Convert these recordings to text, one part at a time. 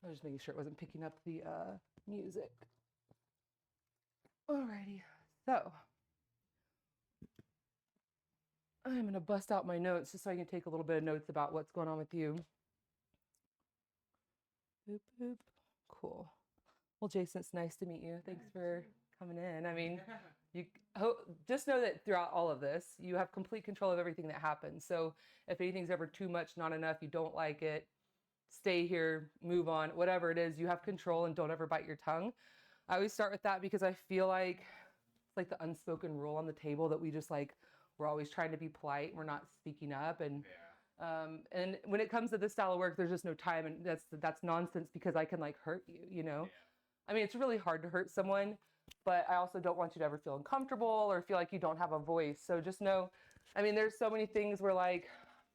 I was just making sure it wasn't picking up the music. Alrighty, so I'm gonna bust out my notes just so I can take a little bit of notes about what's going on with you. Boop, boop. Cool. Well, Jason, it's nice to meet you. Thanks for coming in. I mean, you just know that throughout all of this, you have complete control of everything that happens. So if anything's ever too much, not enough, you don't like it, stay here, move on, whatever it is, you have control and don't ever bite your tongue. I always start with that because I feel like it's like the unspoken rule on the table that we just like, we're always trying to be polite. We're not speaking up. And when it comes to this style of work, there's just no time. And that's nonsense because I can like hurt you, you know? Yeah. I mean, it's really hard to hurt someone, but I also don't want you to ever feel uncomfortable or feel like you don't have a voice. So just know, I mean, there's so many things where like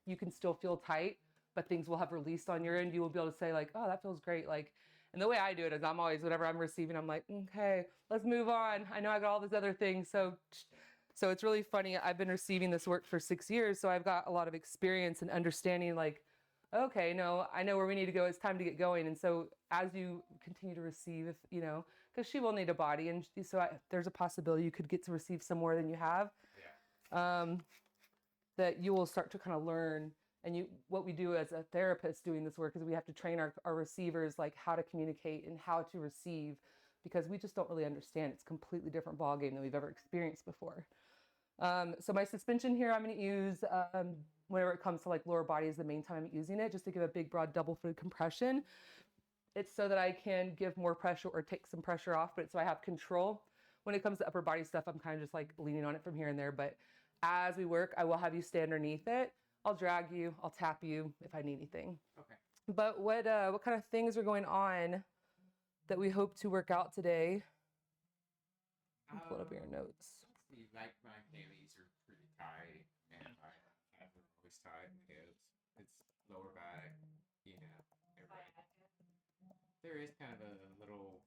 you can still feel tight, but things will have released on your end. You will be able to say like, oh, that feels great. Like, and the way I do it is I'm always, whatever I'm receiving, I'm like, okay, let's move on. I know I got all these other things. So it's really funny. I've been receiving this work for 6 years. So I've got a lot of experience and understanding like, okay, no, I know where we need to go. It's time to get going. And so as you continue to receive, if, you know, because she will need a body. And so there's a possibility you could get to receive some more than you have. Yeah. That you will start to kind of learn. And what we do as a therapist doing this work is we have to train our receivers like how to communicate and how to receive, because we just don't really understand. It's a completely different ballgame than we've ever experienced before. So my suspension here, I'm going to use whenever it comes to like lower body is the main time I'm using it, just to give a big, broad, double footed compression. It's so that I can give more pressure or take some pressure off, but so I have control. When it comes to upper body stuff, I'm kind of just like leaning on it from here and there. But as we work, I will have you stand underneath it. I'll drag you. I'll tap you if I need anything. Okay. But what kind of things are going on that we hope to work out today? Pull up your notes. See, like my hammies are pretty tight, and I have them always tight. Hips, it's lower back, you know. There is kind of a little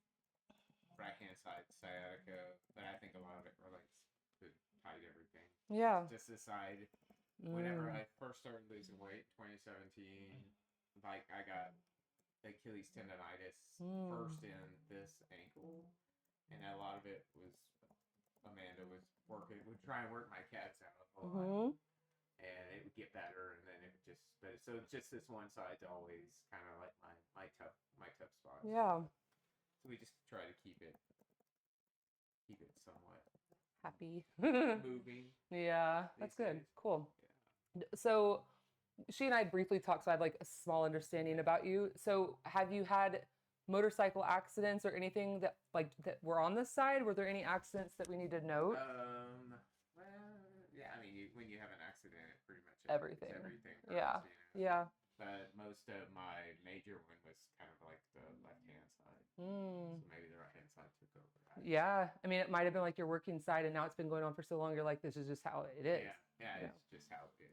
right hand side sciatica, but I think a lot of it relates to tight everything. Yeah. Just this side. Whenever I first started losing weight, 2017, like I got Achilles tendonitis first in this ankle, and a lot of it was Amanda was would try and work my cats out a lot, and it would get better, and then it would just, but so just this one side's always kind of like my tough spot. Yeah. So we just try to keep it somewhat happy moving. Yeah, that's good. Days. Cool. Yeah. So she and I briefly talked, so I have like a small understanding about you. So have you had motorcycle accidents or anything that were on this side? Were there any accidents that we need to note? Well, yeah, I mean, when you have an accident, it pretty much everything hurts, yeah, you know? Yeah. But most of my major one was kind of like the left-hand side. So maybe the right-hand side took over. Yeah, I mean, it might have been like your working side, and now it's been going on for so long, you're like, this is just how it is. Yeah, it's just how it is.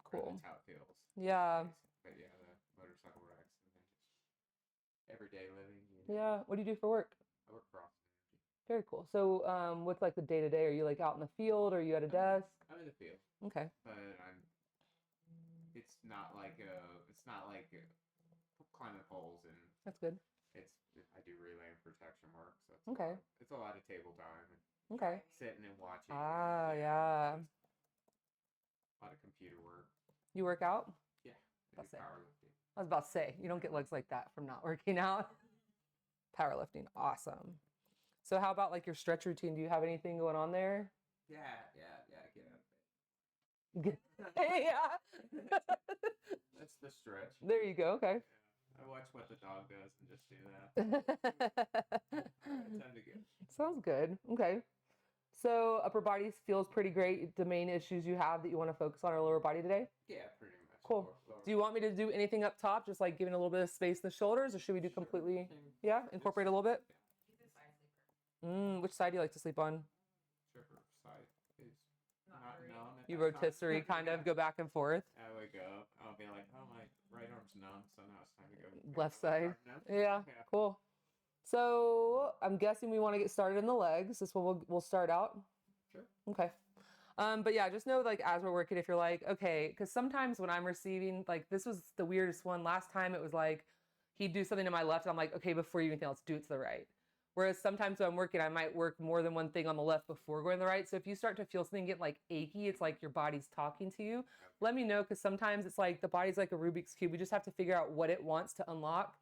Cool. That's how it feels. Yeah. But yeah, the motorcycle wrecks and then just everyday living. You know? Yeah. What do you do for work? I work for Austin Energy. Very cool. So, what's like the day to day? Are you like out in the field? Or are you at a desk? I'm in the field. Okay. But it's not like climbing poles and. That's good. I do relay and protection work, so it's a lot of table time. Okay. Sitting and watching. Yeah. A lot of computer work. You work out? Yeah. Powerlifting. I was about to say, you don't get legs like that from not working out. Powerlifting, awesome. So how about like your stretch routine? Do you have anything going on there? Yeah, get out of bed. Yeah. That's the stretch. There you go, okay. Yeah. I watch what the dog does and just do that. Time to go. Sounds good. Okay. So upper body feels pretty great. The main issues you have that you want to focus on are lower body today? Yeah, pretty much. Cool. Lower. Do you want me to do anything up top, just like giving a little bit of space in the shoulders, or should we do completely? Yeah, incorporate a little bit? Yeah. Which side do you like to sleep on? Whichever side is not numb. You rotisserie kind of go back and forth? I wake up, I'll be like, oh, my right arm's numb, so now it's time to go. Left side? Yeah, cool. So I'm guessing we want to get started in the legs. This one we'll start out. Sure. Okay. But yeah, just know like as we're working, if you're like, okay, because sometimes when I'm receiving, like this was the weirdest one. Last time it was like, he'd do something to my left, and I'm like, okay, before you do anything else, do it to the right. Whereas sometimes when I'm working, I might work more than one thing on the left before going to the right. So if you start to feel something get like achy, it's like your body's talking to you. Let me know, because sometimes it's like the body's like a Rubik's Cube. We just have to figure out what it wants to unlock.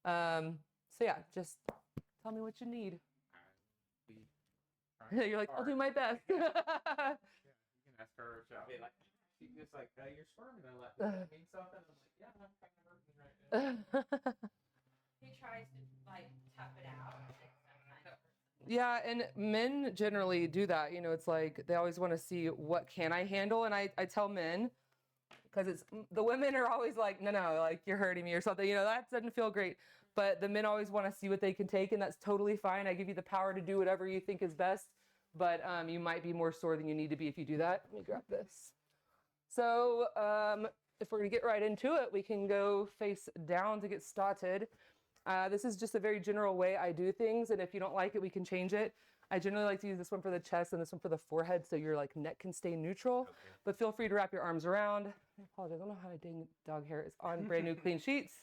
So yeah, just tell me what you need. You're like, I'll do my best. Yeah, you can ask her. I'll be like, she's just like, you're squirming. I'm like, does that mean something? I'm like, yeah, I'm kind of hurting right now. He tries to like tough it out. Sometimes. Yeah, and men generally do that. You know, it's like they always want to see what can I handle, and I tell men, because it's the women are always like, no, like you're hurting me or something. You know, that doesn't feel great. But the men always want to see what they can take, and that's totally fine. I give you the power to do whatever you think is best, but you might be more sore than you need to be if you do that. Let me grab this. So if we're gonna get right into it, we can go face down to get started. This is just a very general way I do things, and if you don't like it, we can change it. I generally like to use this one for the chest and this one for the forehead, so your like neck can stay neutral. Okay. But feel free to wrap your arms around. I apologize, I don't know how my dang dog hair is on brand new clean sheets,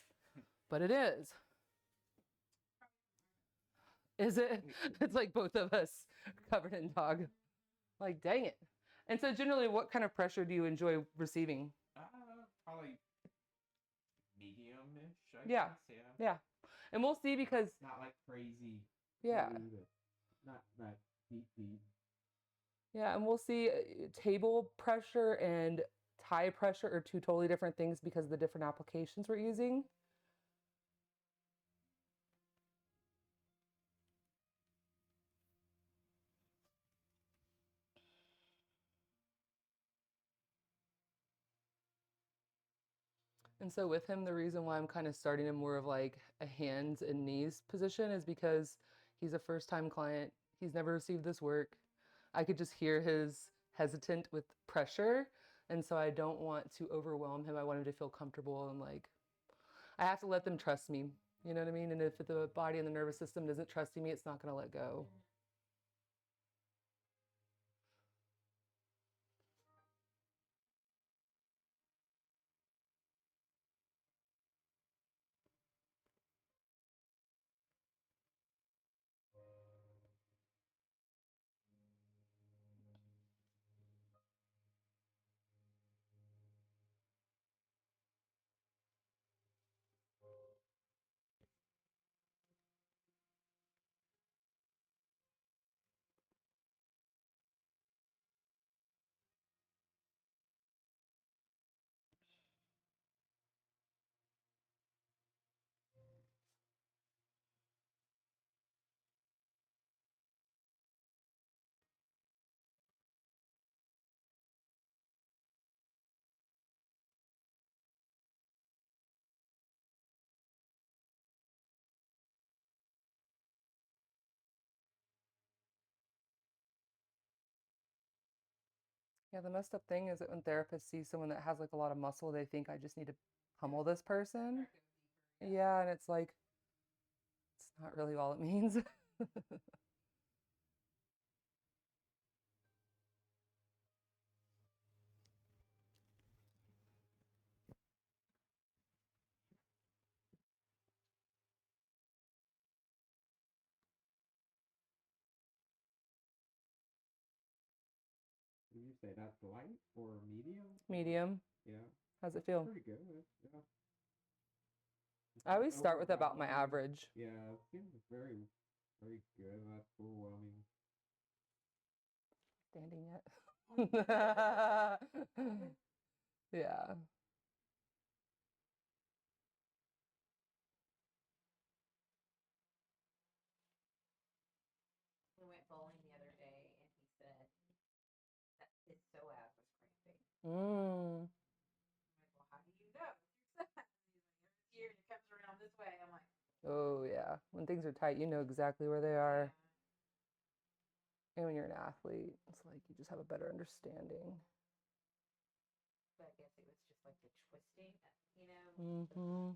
but it is. Is it? It's like both of us covered in dog. Like, dang it. And so generally, what kind of pressure do you enjoy receiving? Probably medium-ish, I Yeah. guess. Yeah. And we'll see, because not like crazy. Yeah. Not deep. Yeah, and we'll see table pressure and tie pressure are two totally different things because of the different applications we're using. And so with him, the reason why I'm kind of starting him more of like a hands and knees position is because he's a first-time client. He's never received this work. I could just hear his hesitant with pressure. And so I don't want to overwhelm him. I want him to feel comfortable, and like, I have to let them trust me. You know what I mean? And if the body and the nervous system isn't trusting me, it's not going to let go. Yeah, the messed up thing is that when therapists see someone that has like a lot of muscle, they think I just need to pummel this person. Yeah, and it's like, it's not really all it means. Did you say that's light or medium? Medium. Yeah. How's it feel? Pretty good. Yeah. I always start with about my average. Yeah, it seems very, very good. That's overwhelming. Standing yet? Yeah. We went bowling the other day, and he said that his psoas was cramping. Mm. I'm like, well, how do you know? He's like, every year it comes around this way. I'm like, Oh, yeah. When things are tight, you know exactly where they are. And when you're an athlete, it's like you just have a better understanding. but I guess it was just like the twisting, you know. Mm-hmm.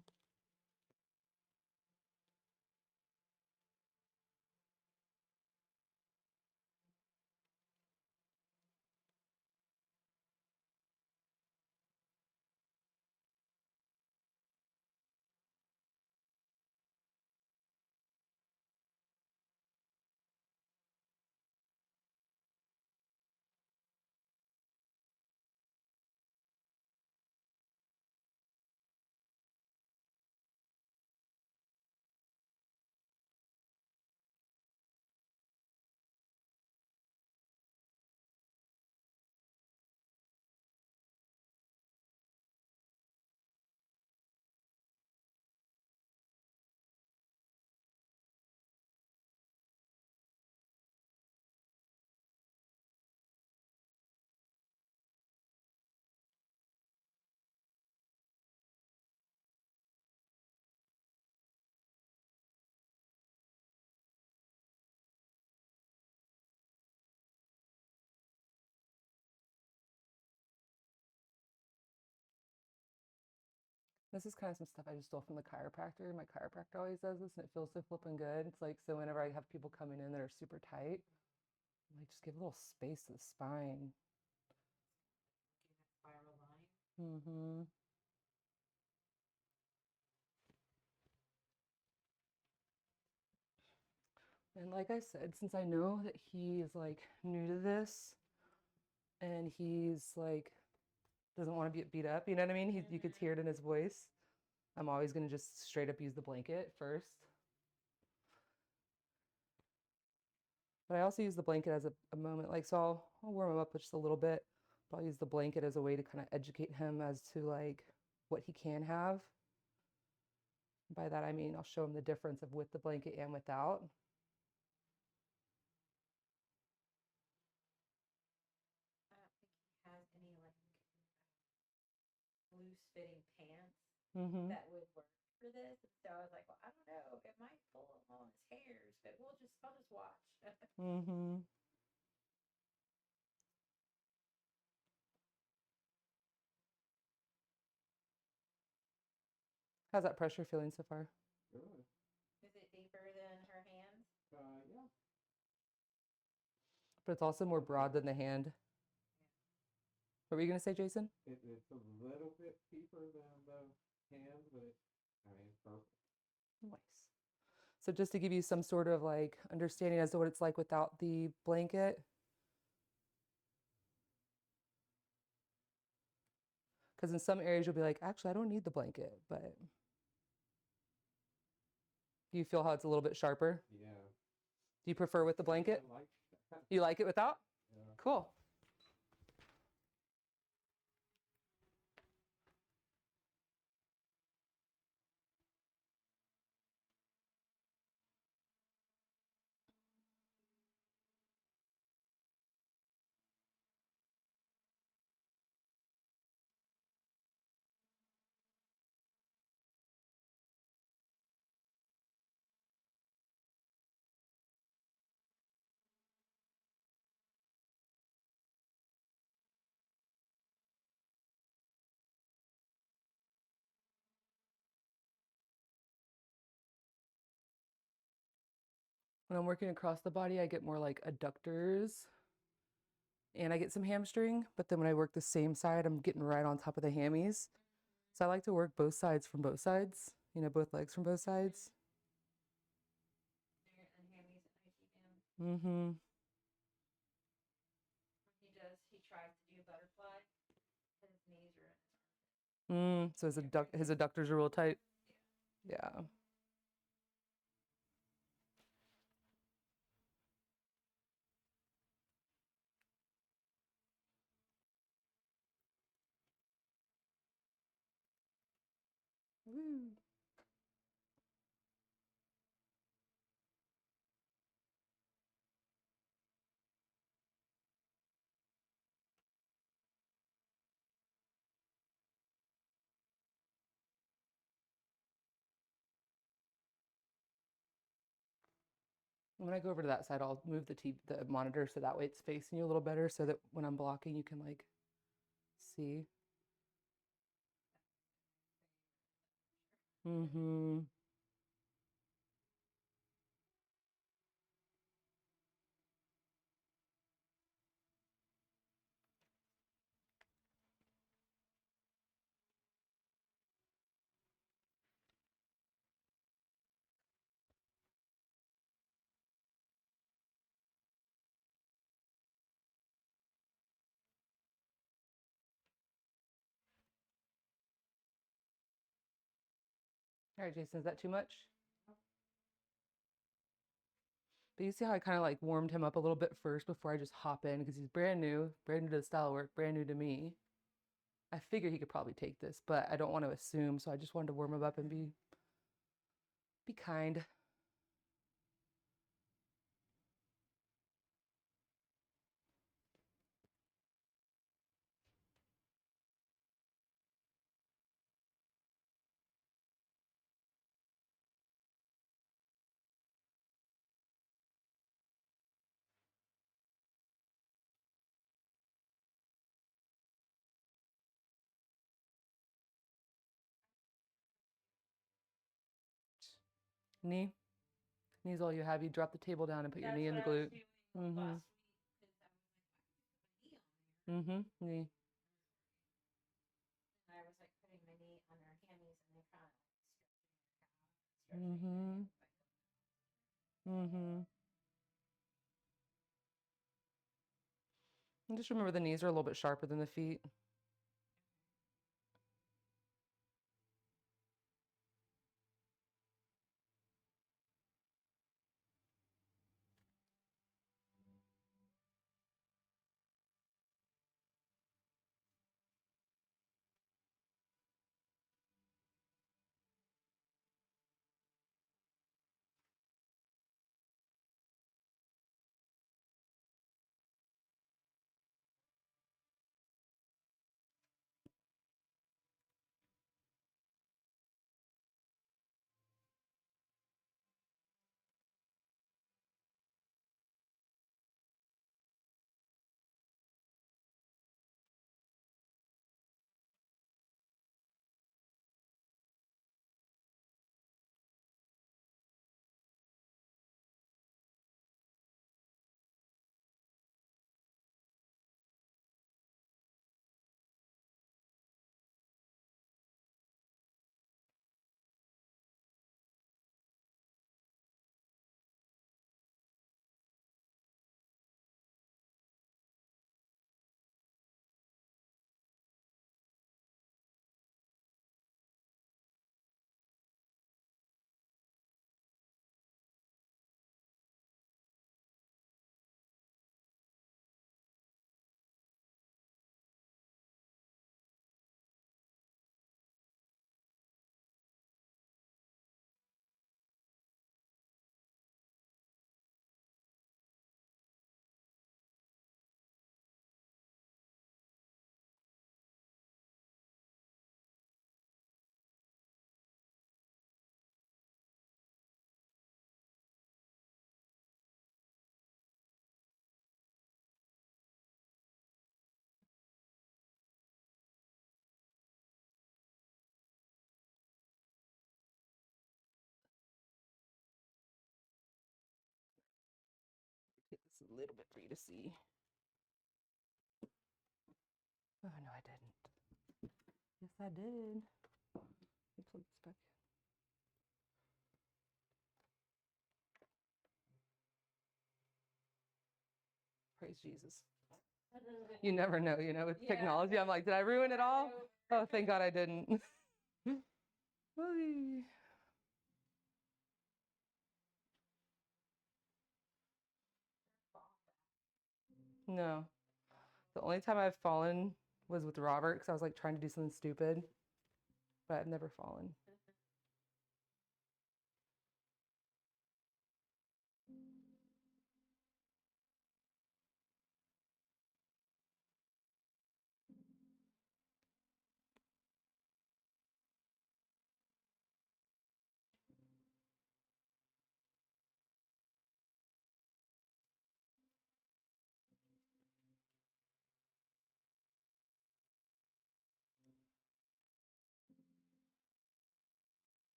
This is kind of some stuff I just stole from the chiropractor. My chiropractor always does this, and it feels so flipping good. It's like, so whenever I have people coming in that are super tight, I'm like, just give a little space to the spine. Spiral line. Mm-hmm. And like I said, since I know that he is like new to this and he's like doesn't want to be beat up, you know what I mean? You could hear it in his voice. I'm always going to just straight up use the blanket first. But I also use the blanket as a moment, like, so I'll warm him up just a little bit, but I'll use the blanket as a way to kind of educate him as to like what he can have. By that, I mean, I'll show him the difference of with the blanket and without. I don't think he has any like loose fitting pants Mm-hmm. that would work for this. So I was like, well, I don't know. It might pull him on his hairs, but I'll just watch. Mm-hmm. How's that pressure feeling so far? Good. Is it deeper than her hands? Yeah. But it's also more broad than the hand. What were you going to say, Jason? It's a little bit deeper than the hand, but I mean, perfect. Nice. So just to give you some sort of like understanding as to what it's like without the blanket. Because in some areas you'll be like, actually, I don't need the blanket, but do you feel how it's a little bit sharper? Yeah. Do you prefer with the blanket? I like that. You like it without? Yeah. Cool. When I'm working across the body, I get more like adductors and I get some hamstring. But then when I work the same side, I'm getting right on top of the hammies. So I like to work both sides from both sides, you know, both legs from both sides. And hammies at night again. Mm-hmm. When he tries to do butterfly, his knees are in his armpit. So his adductors are real tight. Yeah. Woo. When I go over to that side, I'll move the monitor so that way it's facing you a little better so that when I'm blocking, you can like see. Mm-hmm. All right, Jason, is that too much? But you see how I kind of like warmed him up a little bit first before I just hop in because he's brand new to the style work, brand new to me. I figured he could probably take this, but I don't want to assume, so I just wanted to warm him up and be kind. Knee? Knee's all you have. You drop the table down and put your knee in the glute. Mhm. Mhm. Knee. And I was like putting my knee on her hammies and they kind of like Mhm. Mhm. And just remember the knees are a little bit sharper than the feet. Get this a little bit for you to see. Oh, no, I didn't. Yes, I did. Let me plug this back in. Praise Jesus. You never know, with technology. I'm like, did I ruin it all? Oh, thank God I didn't. Oy. No. The only time I've fallen was with Robert because I was like trying to do something stupid, but I've never fallen.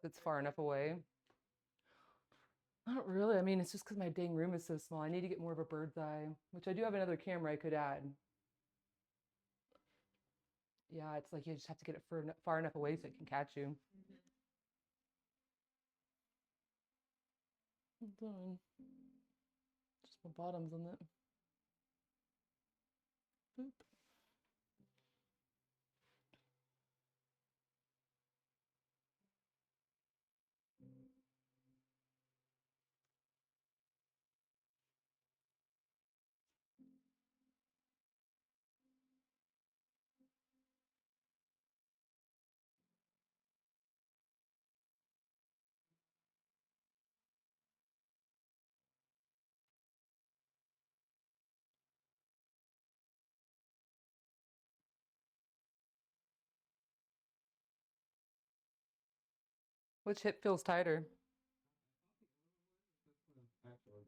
It's far enough away. Not really. I mean, it's just because my dang room is so small. I need to get more of a bird's eye, which I do have another camera I could add. Yeah, it's like you just have to get it far enough away so it can catch you. I'm done. Just my bottoms on it. Boop. Which hip feels tighter? Actually,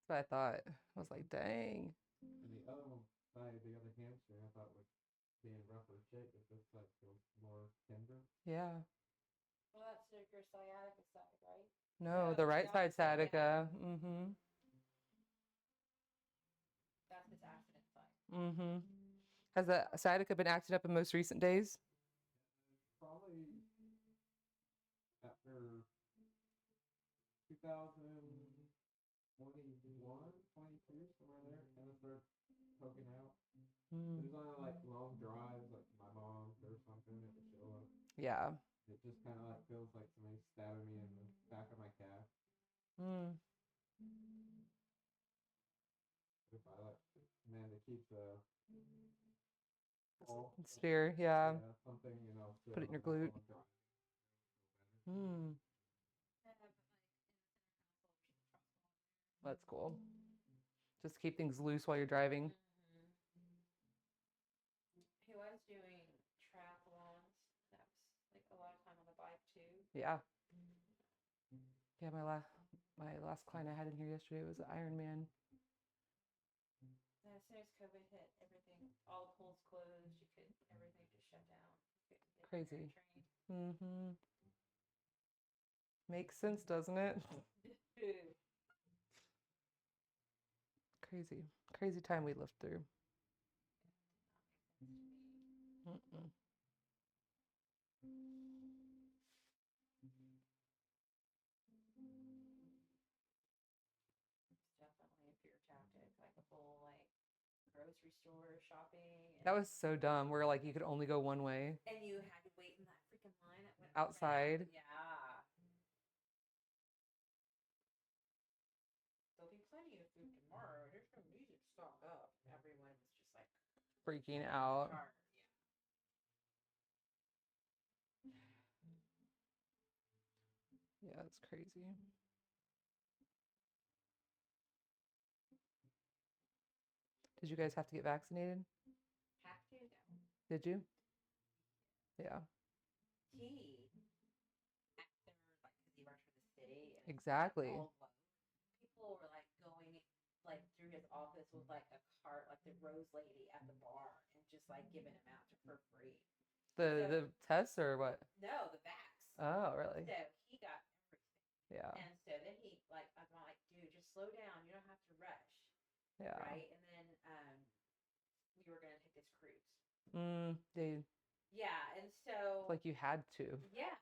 That's what I thought. I was like, dang. and the other one by the other hamstring. I thought with being rougher shape, that this side feels more tender. Yeah. Well, that's your sciatica side, right? No, Yeah, the the right side opposite, yeah. sciatica. Mm-hmm. That's his accident side. Mm-hmm. Has the sciatica been acting up in most recent days? Probably after 2021, 22, somewhere there, kind of started poking out. Mm. It was on like long drives, like my mom's or something at the show up. Yeah. It just kind of like feels like somebody stabbing me in the back of my calf. Mm. If I like, man, to keep the ball, Spear, yeah. something, you know, to Put it in your glute. long drive. Mm. That's cool. Just keep things loose while you're driving. He was doing triathlons. That was like a lot of time on the bike too. Yeah. Yeah, my last client I had in here yesterday was an Ironman. And as soon as COVID hit, everything, all the pools closed. You couldn't, everything just shut down. Couldn't get in there and Crazy. train. Mm-hmm. Makes sense, doesn't it? Crazy. Crazy time we lived through. Mm-mm. It's definitely a fear tactic, like a full like grocery store shopping. That was so dumb. Where like you could only go one way. And you had to wait in that freaking line that went Outside. around. Yeah. They'll be plenty of food tomorrow. There's no need to stock up. Everyone was just like Freaking out. hard. Yeah, that's crazy. Did you guys have to get vaccinated? Have to no. Did you? Yeah. He after like because he works for the city and Exactly. people were like going like through his office with like a cart like the Rose lady at the bar and just like giving him out for free. The tests or what? No, the vax. Oh, really? So he got everything. Yeah. And so then he like I'm like, dude, just slow down. You don't have to rush. Yeah. Right. And then we were gonna take this cruise. They Yeah, and so like you had to. yeah.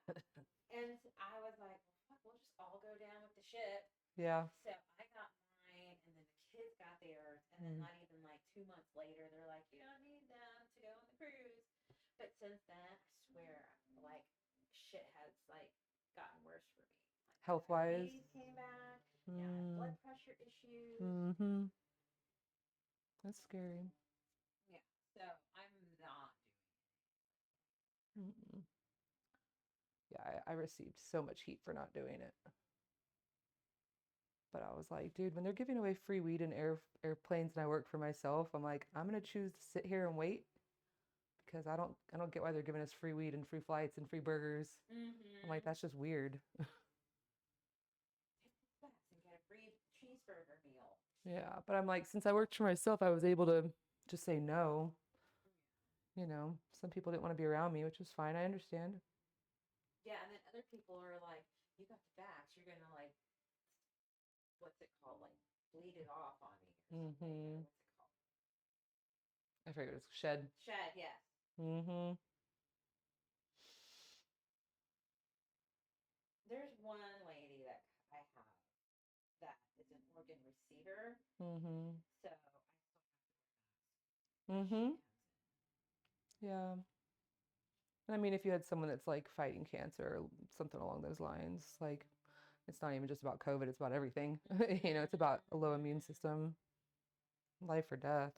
And I was like, well, fuck, we'll just all go down with the ship. Yeah. So I got mine, and then the kids got theirs, and then not even like 2 months later, they're like, you don't need them to go on the cruise. But since then, I swear, like shit has like gotten worse for me. Like, Health-wise. diabetes came back. Now I have blood pressure issues. Mm-hmm. That's scary. Yeah. So I'm not doing it. Mm-mm. Yeah, I received so much heat for not doing it. But I was like, dude, when they're giving away free weed in airplanes and I work for myself, I'm like, I'm gonna choose to sit here and wait because I don't get why they're giving us free weed and free flights and free burgers. Mm-hmm. I'm like, that's just weird. And get a free cheeseburger meal. Yeah, but I'm like, since I worked for myself, I was able to just say no. You know, some people didn't want to be around me, which was fine. I understand. Yeah, and then other people are like, you got the vax, you're gonna like, what's it called, like bleed it off on me or something. What's it called? I forget it's shed. Shed, yes. Mm-hmm. There's one lady that I have that is an organ receiver. Mm-hmm. So I still have to wear Mm-hmm. masks. Yeah. And I mean, if you had someone that's like fighting cancer or something along those lines, like it's not even just about COVID, it's about everything. You know, it's about a low immune system, life or death.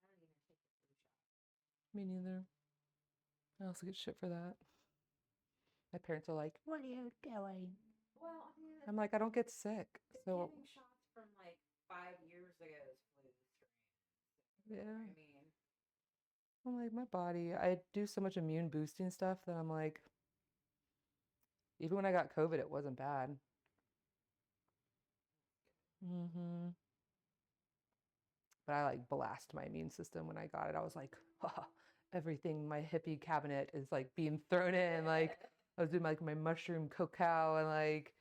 I don't even Me neither. I also get shit for that. My parents are like, "What are you doing?" Well, I mean, I'm like, "I don't get sick." So getting shots from like 5 years ago's flu strain. yeah, I mean, I'm like, my body. I do so much immune boosting stuff that I'm like, even when I got COVID, it wasn't bad. But I like blast my immune system when I got it. I was like, everything, my hippie cabinet is like being thrown in. Like I was doing like my mushroom cacao and like,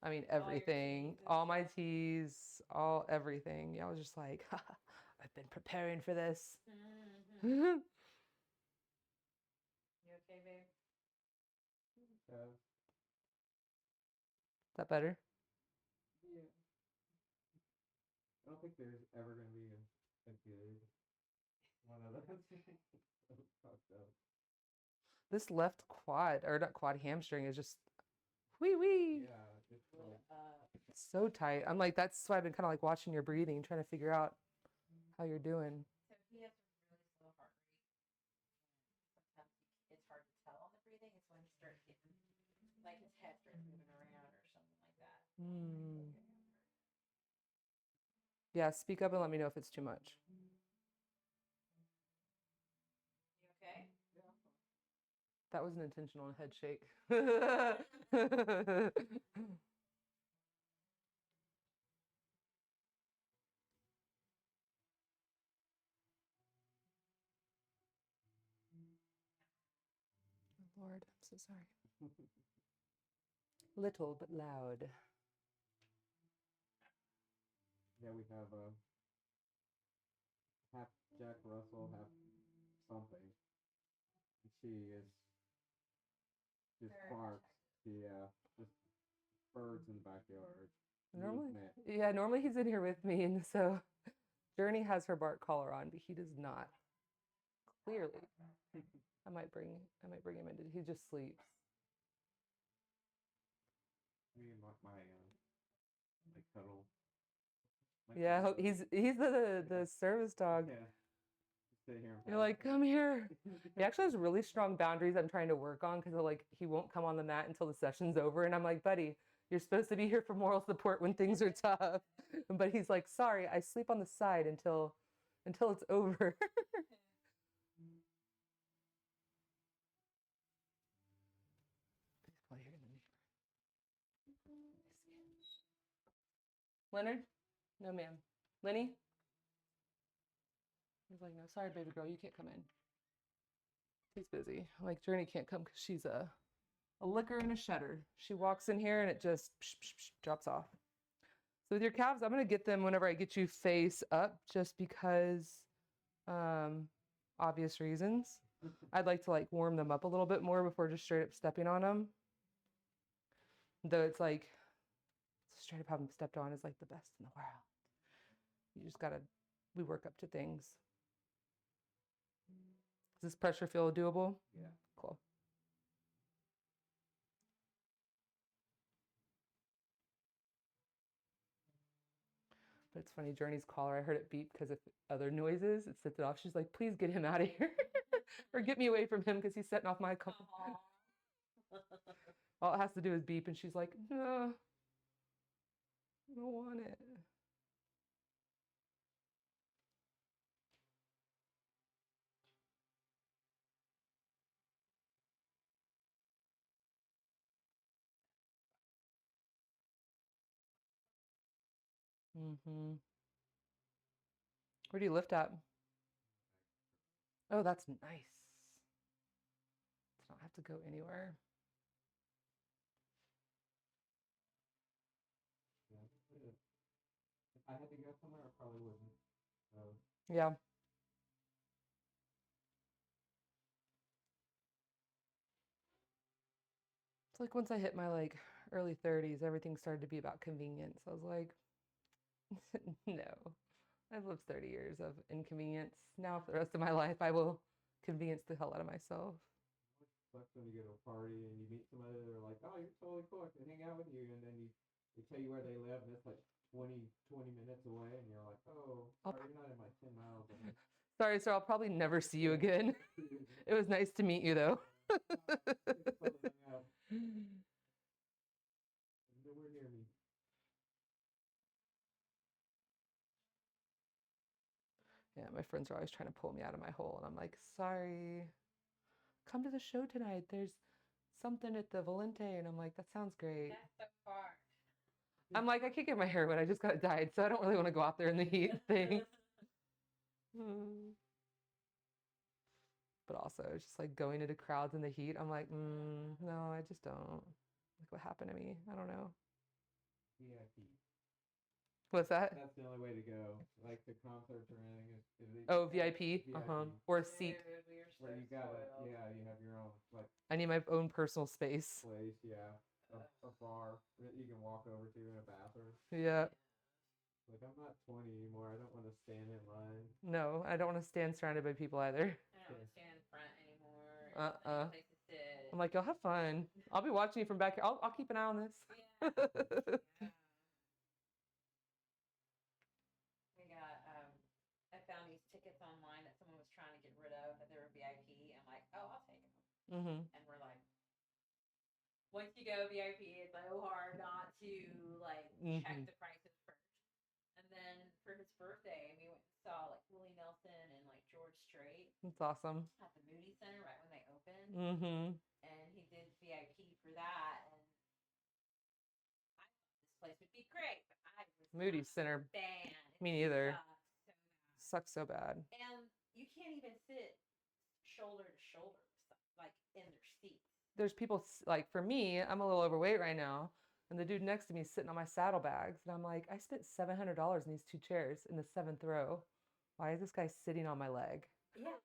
I mean, All your everything, teas and all my stuff. teas, all everything. Yeah, I was just like, I've been preparing for this. Mm-hmm. Is You okay, babe? that better? Yeah. I don't think there's ever gonna be a good one of those. Fucked up. This left quad, or not quad, hamstring is just wee wee. Yeah, it's like So tight. I'm like, that's why I've been kind of like watching your breathing, trying to figure out how you're doing. So he has a really slow heart rate. Sometimes it's hard to tell on the breathing. It's when he starts getting, like his head starts moving around or something like that. Yeah, speak up and let me know if it's too much. You okay? That was an intentional head shake. Lord, I'm so sorry. Little but loud. yeah, we have half Jack Russell, half something. And she is just Very barks. protective. Yeah, just birds in the backyard. Normally, Movement. yeah, normally he's in here with me, and so Journey has her bark collar on, but he does not. Clearly, I might bring him in. He just sleeps. Me and my cuddle. My Yeah, cuddle buddy. he's the service dog. Yeah, just sit here and You're pat like, him. come here. He actually has really strong boundaries I'm trying to work on because like he won't come on the mat until the session's over, and I'm like, buddy, you're supposed to be here for moral support when things are tough. But he's like, sorry, I sleep on the side until it's over. Leonard? No, ma'am. Lenny? He's like, no, sorry, baby girl, you can't come in. He's busy. Like, Journey can't come because she's a licker and a shedder. She walks in here and it just drops off. So with your calves, I'm going to get them whenever I get you face up just because obvious reasons. I'd like to like warm them up a little bit more before just straight up stepping on them. Though it's like straight up having them stepped on is like the best in the world. You just gotta, we work up to things. Does this pressure feel doable? Yeah. Cool. But it's funny, Journey's collar, I heard it beep because of other noises. It sets it off. She's like, please get him out of here. Or get me away from him because he's setting off my collar. All it has to do is beep. And she's like, no, I don't want it. Where do you lift at? Oh, that's nice. Does not have to go anywhere. Yeah. If I had to go somewhere, I probably wouldn't. So Yeah. It's like once I hit my like early 30s, everything started to be about convenience. I was like, no, I've lived 30 years of inconvenience. Now for the rest of my life, I will convenience the hell out of myself. sucks when you go to a party and you meet somebody, they're like, oh, you're totally cool, I can hang out with you, and then they tell you where they live, and it's like 20 minutes away, and you're like, oh, sorry, you're not in my 10 miles away. Sorry, sir. I'll probably never see you again. It was nice to meet you, though. Nowhere near me. Yeah, my friends are always trying to pull me out of my hole, and I'm like, sorry. Come to the show tonight. There's something at the Volente, and I'm like, that sounds great. That's so far. I'm like, I can't get my hair wet. I just got it dyed, so I don't really want to go out there in the heat thing. But also, it's just like going into crowds in the heat. I'm like, no, I just don't. Like, what happened to me? I don't know. VIP. What's that? That's the only way to go. Like the concerts or anything is Oh, VIP? VIP. Or a seat. Dude, we were Where so you got it. spoiled. Yeah, you have your own like I need my own personal space. place. Yeah, a bar that you can walk over to in a bathroom. Yeah. Like I'm not 20 anymore. I don't want to stand in line. No, I don't want to stand surrounded by people either. I don't want to stand in front anymore. Uh-uh. Place to sit. I'm like, y'all have fun. I'll be watching you from back here. I'll keep an eye on this. Yeah. Yeah. We got I found these tickets online that someone was trying to get rid of, that they were VIP. I'm like, oh, I'll take them. And we're like, once you go VIP, it's so hard not to like check the prices first. And then for his birthday, we went and saw like Willie Nelson and like George Strait That's awesome. at the Moody Center right when they opened. And he did VIP for that. And I thought this place would be great, but I was Moody not Center. a fan. Me neither. Sucks Sucks so so bad. bad. And you can't even sit shoulder to shoulder, like in their seats. There's people like, for me, I'm a little overweight right now, and the dude next to me is sitting on my saddlebags, and I'm like, I spent $700 in these 2 chairs in the 7th row. Why is this guy sitting on my leg? Yeah.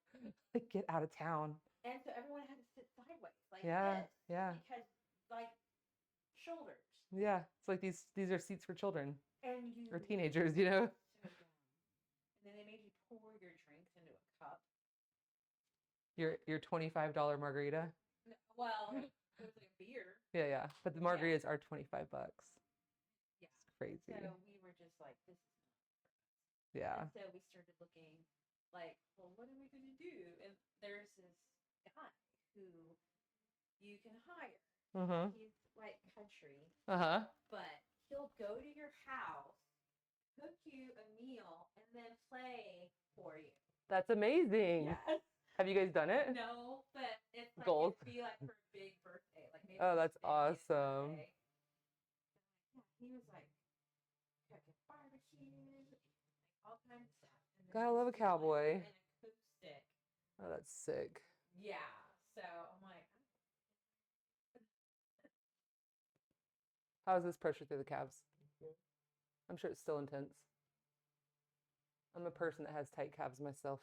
Like, get out of town. And so everyone had to sit sideways, like Yeah, this, yeah, because like shoulders. yeah. It's like these are seats for children And you or teenagers, you know. so dumb. And then they made you pour your drinks into a cup. Your $25 margarita. No, well, it was like a beer. Yeah. But the margaritas are $25. Yeah. It's crazy. So we were just like, this is not for us. Yeah. And so we started looking like, well, what are we going to do? And there's this guy who you can hire. He's like country. But he'll go to your house, cook you a meal, and then play for you. That's amazing. Yes. Have you guys done it? No, but it's like Goals. it'd be like for a big birthday, like maybe. Oh, that's 50th awesome. birthday. Yeah, he was like cooking barbecue, like all kinds of stuff. And then Gotta he love a was doing, cowboy. like, an acoustic. Oh, that's sick. Yeah. So I'm like, How's this pressure through the calves? I'm sure it's still intense. I'm a person that has tight calves myself.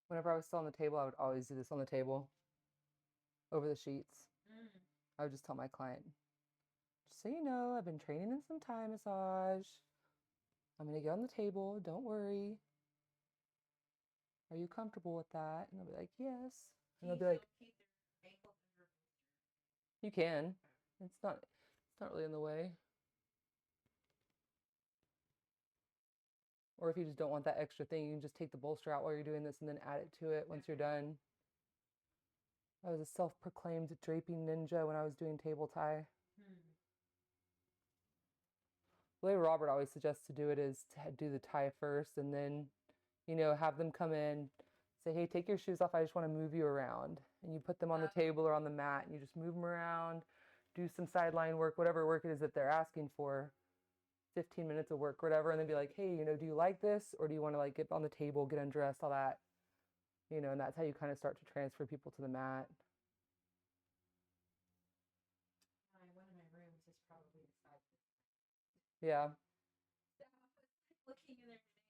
Whenever I was still on the table, I would always do this on the table over the sheets. I would just tell my client, just so you know, I've been training in some Thai massage. I'm going to get on the table. Don't worry. Are you comfortable with that? And they'll be like, yes. And they'll be like, keep their ankles under. you can. It's not really in the way. Or if you just don't want that extra thing, you can just take the bolster out while you're doing this and then add it to it once you're done. I was a self-proclaimed draping ninja when I was doing table tie. The way Robert always suggests to do it is to do the tie first and then, have them come in, say, hey, take your shoes off. I just want to move you around. And you put them on the table or on the mat and you just move them around, do some sideline work, whatever work it is that they're asking for, 15 minutes of work, whatever. And then be like, hey, do you like this? Or do you want to like get on the table, get undressed, all that, and that's how you kind of start to transfer people to the mat. One of my rooms is probably the side. Yeah. Looking in there today.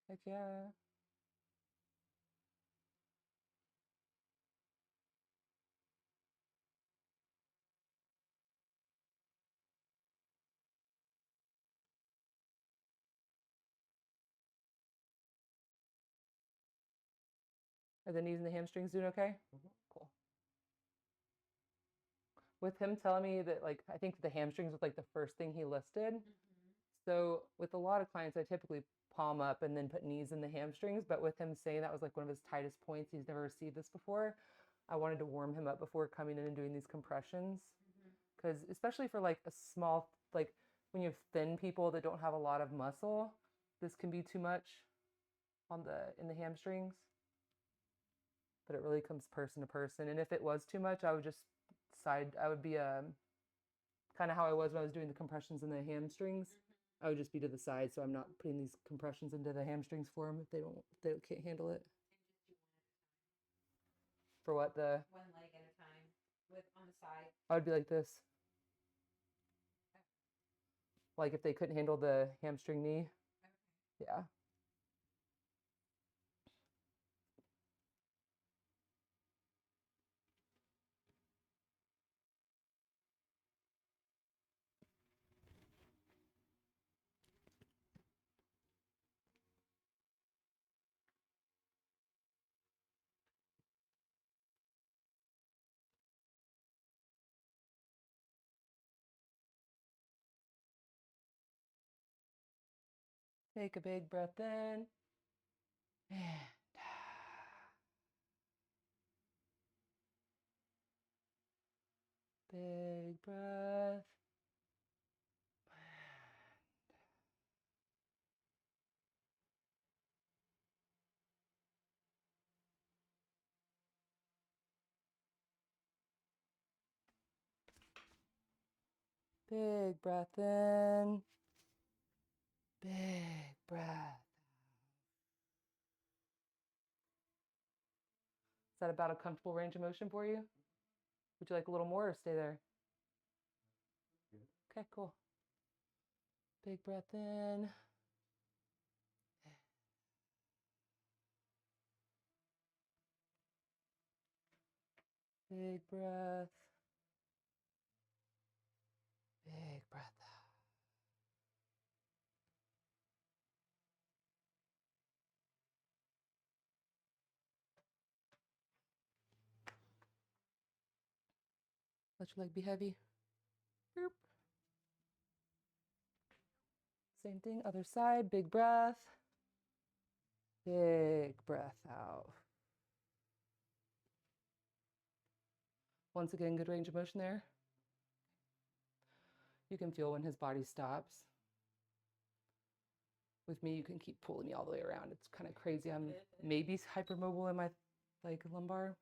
Heck yeah. Are the knees and the hamstrings doing okay? Cool. With him telling me that, like, I think the hamstrings was like the first thing he listed. So with a lot of clients, I typically palm up and then put knees in the hamstrings. But with him saying that was like one of his tightest points, he's never received this before, I wanted to warm him up before coming in and doing these compressions. Because especially for like a small, like when you have thin people that don't have a lot of muscle, this can be too much in the hamstrings. But it really comes person to person. And if it was too much, I would just I would be kind of how I was when I was doing the compressions in the hamstrings. I would just be to the side, so I'm not putting these compressions into the hamstrings for them if they can't handle it. For what? The one leg at a time with on the side. I would be like this. Like if they couldn't handle the hamstring knee. Okay. Yeah. Take a big breath in. And big breath. Big breath in. Big breath. Is that about a comfortable range of motion for you? Would you like a little more or stay there? Okay, cool. Big breath in. Big breath. Big breath out. Let your leg be heavy. Boop. Same thing, other side. Big breath. Big breath out. Once again, good range of motion there. You can feel when his body stops. With me, you can keep pulling me all the way around. It's kind of crazy. I'm maybe hypermobile in my like lumbar,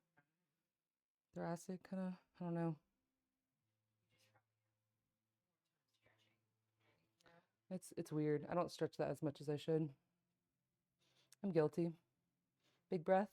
thoracic, kind of. I don't know. It's weird. I don't stretch that as much as I should. I'm guilty. Big breath.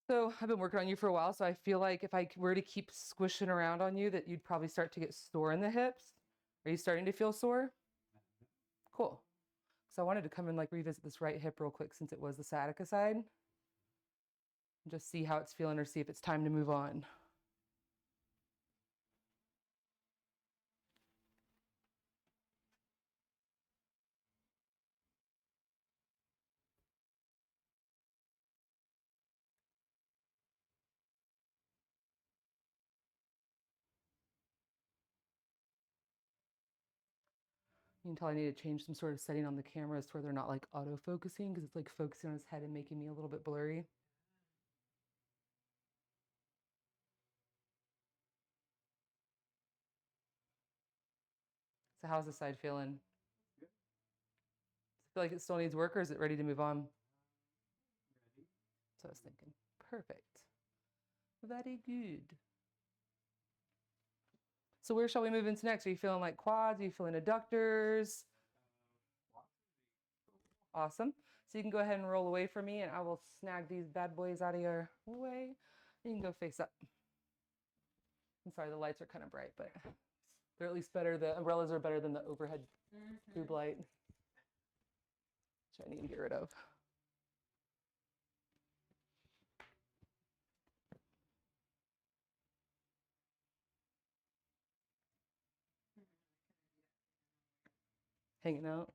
So I've been working on you for a while, so I feel like if I were to keep squishing around on you, that you'd probably start to get sore in the hips. Are you starting to feel sore? Cool. So I wanted to come and like revisit this right hip real quick since it was the sciatica side. And just see how it's feeling or see if it's time to move on. You can tell I need to change some sort of setting on the cameras to where they're not like auto-focusing because it's like focusing on his head and making me a little bit blurry. So how's this side feeling? Does it feel like it still needs work or is it ready to move on? So I was thinking, perfect. Very good. So where shall we move into next? Are you feeling like quads? Are you feeling adductors? Awesome. So you can go ahead and roll away from me and I will snag these bad boys out of your way. You can go face up. I'm sorry, the lights are kind of bright, but they're at least better. The umbrellas are better than the overhead tube light, which I need to get rid of. Hanging out.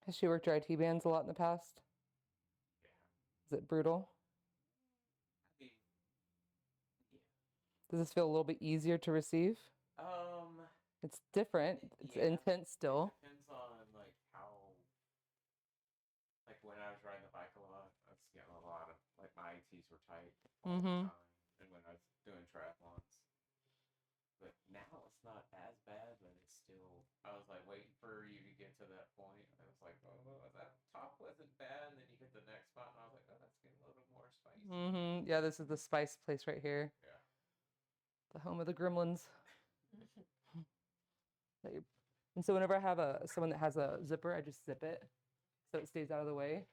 Has she worked your IT bands a lot in the past? Is it brutal? I mean, yeah. Does this feel a little bit easier to receive? It's different. It's Yeah. intense still. It depends on like how, like when I was riding the bike a lot, I was getting a lot of like my ITs were tight all the time, and when I was doing triathlons. But now it's not as bad, but it's still. I was like waiting for you to get to that point. I was like, oh, that top wasn't bad, and then you hit the next spot, and I was like, oh, that's getting a little more spicy. Yeah, this is the spice place right here. Yeah. The home of the gremlins. And so whenever I have someone that has a zipper, I just zip it so it stays out of the way.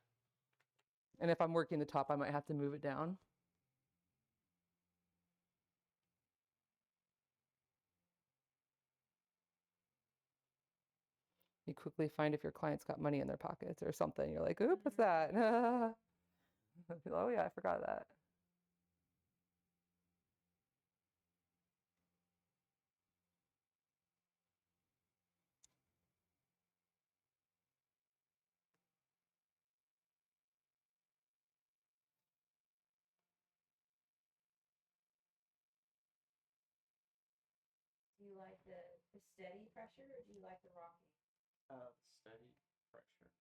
And if I'm working the top, I might have to move it down. You quickly find if your client's got money in their pockets or something. You're like, oop, what's that? Oh yeah, I forgot that. Do you like the steady pressure or do you like the rocking? Steady pressure.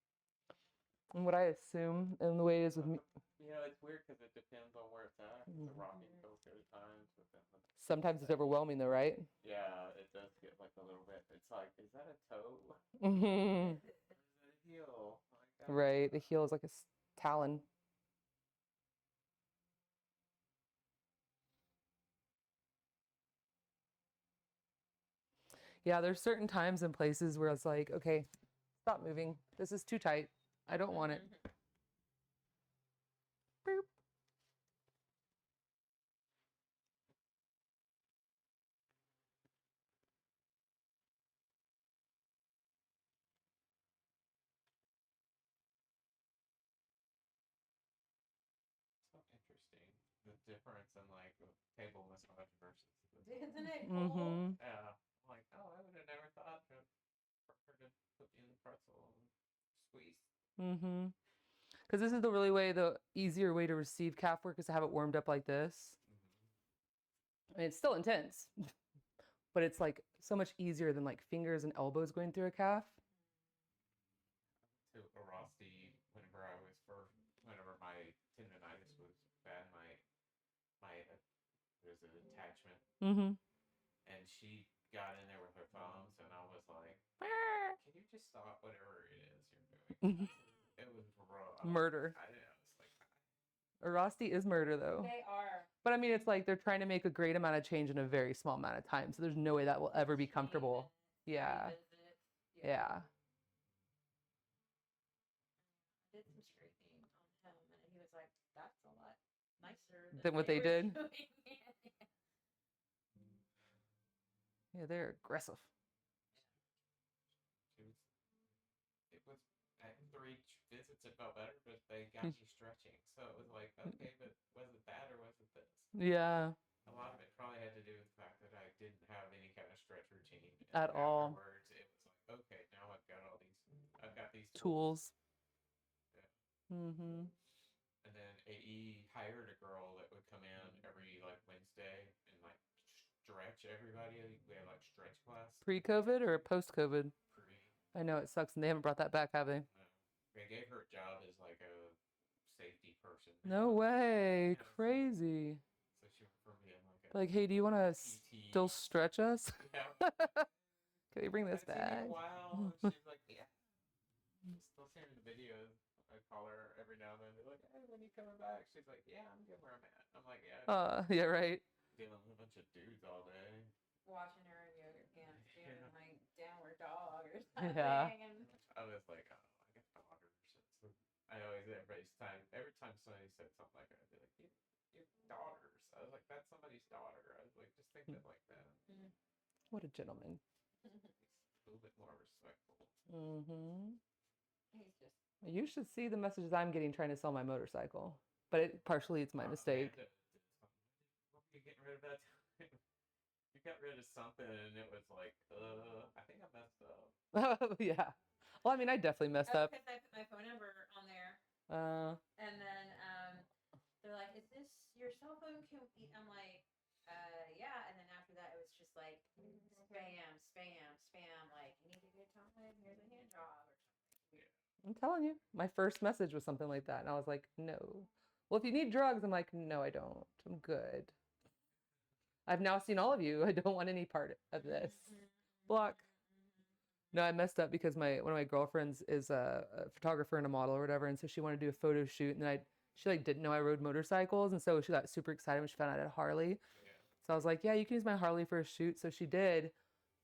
And what I assume, and the way it is with me, You know, it's weird because it depends on where it's at. The rocking feels good at times, but then sometimes it's overwhelming though, right? yeah, it does get like a little bit. It's it's like, is that a toe? Mhm. Or is that a heel? Like, I don't Right. The know. heel is like a talon. Yeah, there's certain times and places where it's like, okay, stop moving. This is too tight. I don't want it. Boop. So interesting. The difference in like a table massage versus the Isn't it cool? Mm-hmm. yeah. I'm like, oh, I would have never thought for her to put me in the pretzel and squeeze. Mm-hmm. Because this is the easier way to receive calf work is to have it warmed up like this. And it's still intense, but it's like so much easier than like fingers and elbows going through a calf. To a Rosti whenever my tendonitis was bad, my there's an attachment, Mm-hmm. and she got in there with her thumbs, and I was like, can you just stop whatever it is you're doing? It was raw. Murder. I was like, Arasti is murder though. They are. But I mean, it's like they're trying to make a great amount of change in a very small amount of time. So there's no way that will ever be comfortable. Yeah. Yeah. I did some straightening on him, and he was like, "That's a lot nicer Than what they were did? doing." Yeah, they're aggressive. it was at 3 visits it felt better, but they got me stretching. So it was like, okay, but was it that or was it this? Yeah. A lot of it probably had to do with the fact that I didn't have any kind of stretch routine. At all. Afterwards, it was like, okay, now I've got these Tools. Yeah. Mm-hmm. And then AE hired a girl that would come in every like Wednesday and like stretch everybody. We had like stretch class. Pre-COVID or post-COVID? Pre. I know it sucks, and they haven't brought that back, have they? No. They gave her a job as like a safety person. No way. Yeah, Crazy. so she went from being like a Like, hey, do you want to PT. still stretch us? Yeah. Can we bring this I haven't seen back? you in a while. And she's like, yeah. Still seeing the videos. I call her every now and then. They're like, hey, when are you coming back? She's like, yeah, I'm good where I'm at. I'm like, yeah. Yeah, right. Dealing with a bunch of dudes all day. Watching her in yoga pants doing like downward dog or something. Yeah. And I was like, oh, I got daughters. So I always, every time somebody said something like that, I'd be like, your daughters. I was like, that's somebody's daughter. I was like, just think of it like that. What a gentleman. He's a little bit more respectful. Mm-hmm. he's just You should see the messages I'm getting trying to sell my motorcycle. But partially it's my mistake. What were you getting rid of that time? You got rid of something and it was like, I think I messed up. Yeah. Well, I mean, I definitely messed up. because I put my phone number on there, and then they're like, "Is this your cell phone?" I'm like, "Yeah." And then after that, it was just like spam, spam, spam. Like, you need a good time. Here's a hand job or something. I'm telling you, my first message was something like that. And I was like, no. Well, if you need drugs, I'm like, no, I don't. I'm good. I've now seen all of you. I don't want any part of this. Block. No, I messed up because one of my girlfriends is a photographer and a model or whatever. And so she wanted to do a photo shoot. And then she like didn't know I rode motorcycles. And so she got super excited when she found out I had a Harley. Yeah. So I was like, yeah, you can use my Harley for a shoot. So she did.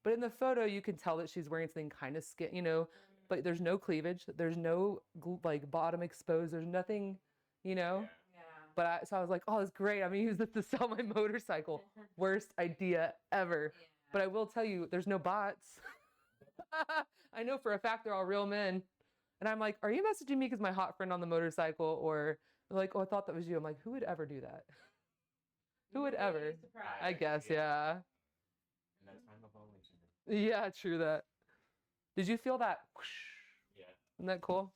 But in the photo, you can tell that she's wearing something kind of skin, but there's no cleavage. There's no like bottom exposed. There's nothing, Yeah. But so I was like, oh, that's great. I'm going to use this to sell my motorcycle. Worst idea ever. Yeah. But I will tell you, there's no bots. I know for a fact they're all real men. And I'm like, are you messaging me because my hot friend on the motorcycle? Or they're like, oh, I thought that was you. I'm like, who would ever do that? Who would ever? I guess, yeah. In that time of only. Yeah, true that. Did you feel that? Whoosh? Yeah. Isn't that cool?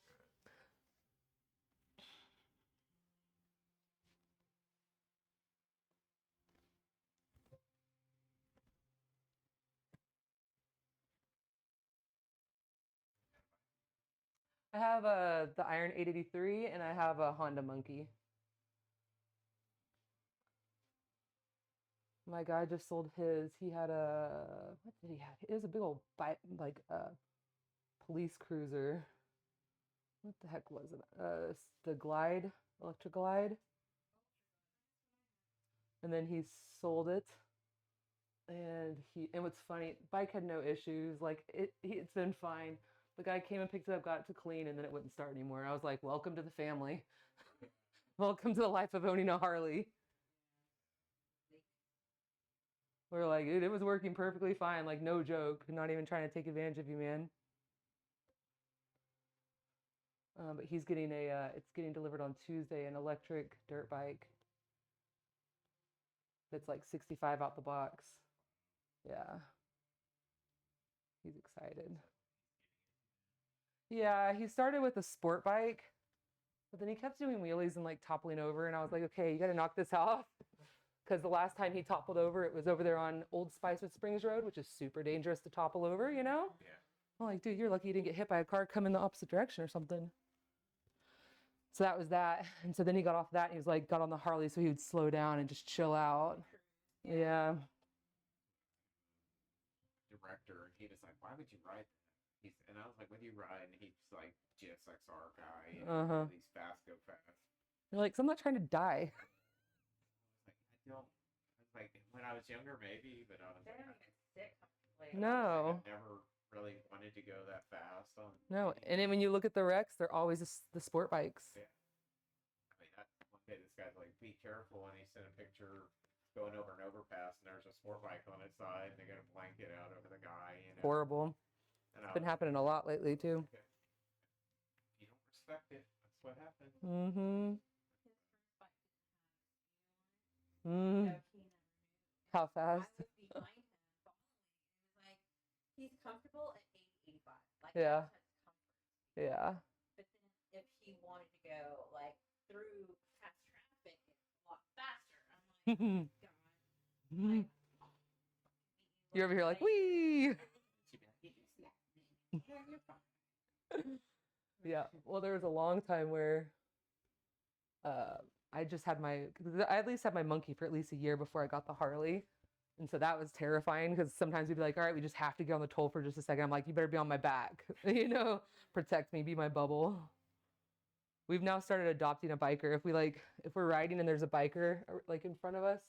I have the Iron 883 and I have a Honda Monkey. My guy just sold his. He had a, what did he have? It was a big old bike, like police cruiser. What the heck was it? The Glide, electric Glide. And then he sold it. And what's funny, bike had no issues. Like it's been fine. The guy came and picked it up, got it to clean, and then it wouldn't start anymore. I was like, welcome to the family. Welcome to the life of owning a Harley. We're like, dude, it was working perfectly fine. Like, no joke. Not even trying to take advantage of you, man. But he's getting it's getting delivered on Tuesday, an electric dirt bike. That's like 65 out the box. Yeah. He's excited. Yeah, he started with a sport bike, but then he kept doing wheelies and like toppling over. And I was like, okay, you got to knock this off. Because the last time he toppled over, it was over there on Old Spicewood Springs Road, which is super dangerous to topple over, you know? Yeah. I'm like, dude, you're lucky you didn't get hit by a car coming the opposite direction or something. So that was that. And so then he got off that and he was like, got on the Harley so he would slow down and just chill out. Yeah. Director, and he was like, "Why would you ride that?" And I was like, "What do you ride?" And he's like, "GSXR guy, you know, these fast go fast." You're like, so I'm not trying to die. I don't. Like when I was younger, maybe, but I was They like, don't even sit comfortably. No. I've never really wanted to go that fast. No. And then when you look at the wrecks, they're always the sport bikes. Yeah. I mean, one day this guy's like, "Be careful," and he sent a picture going over an overpass, and there's a sport bike on its side, and they got a blanket out over the guy. You know? Horrible. And It's been happening a lot lately too. Okay. You don't respect it. That's what happened. Mm-hmm. So Mm. he never knew. How I fast? was behind him following. It was like he's comfortable at 80, 85. Like Yeah. that's comfort. Yeah. But then if he wanted to go like through past traffic, it's a lot faster. I'm like, God. Like, You're over here like, wee. Yeah. Well, there was a long time where I just had I at least had my monkey for at least a year before I got the Harley. And so that was terrifying because sometimes we'd be like, all right, we just have to get on the toll for just a second. I'm like, you better be on my back, you know, protect me, be my bubble. We've now started adopting a biker. If we're riding and there's a biker like in front of us,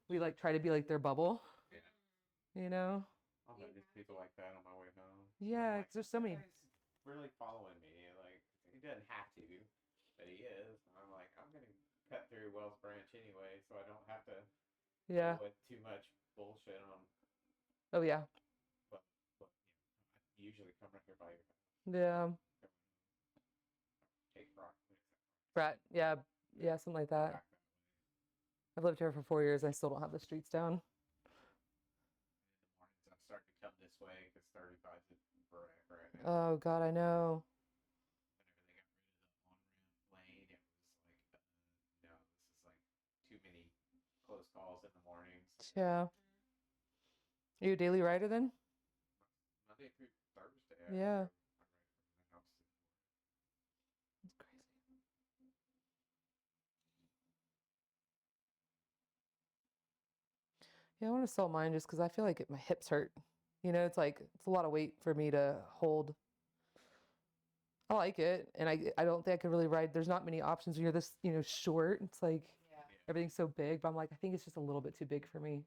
we like try to be like their bubble. Yeah. You know? I'll have these people like that on my way home. Yeah, Like, there's so many. He's really following me. Like he doesn't have to, but he is. And I'm like, I'm gonna cut through Wells Branch anyway, so I don't have to Yeah. deal with too much bullshit on. Oh yeah. But I usually come right here by your Yeah. take rock. Right. Yeah. Yeah. Something like that. I've lived here for 4 years. I still don't have the streets down. In the mornings, I'm starting to come this way because 35 is right now. Oh God, I know. Whenever they got rid of the on-ramp lane, it was like, no, this is like too many close calls in the mornings. Yeah. Are you a daily rider then? Monday through Thursday. Yeah. I'm right from my house to That's crazy. Yeah, I want to sell mine just because I feel like my hips hurt. You know, it's a lot of weight for me to hold. I like it, and I don't think I could really ride. There's not many options when you're this, you know, short. It's like Yeah. everything's so big, but I'm like, I think it's just a little bit too big for me.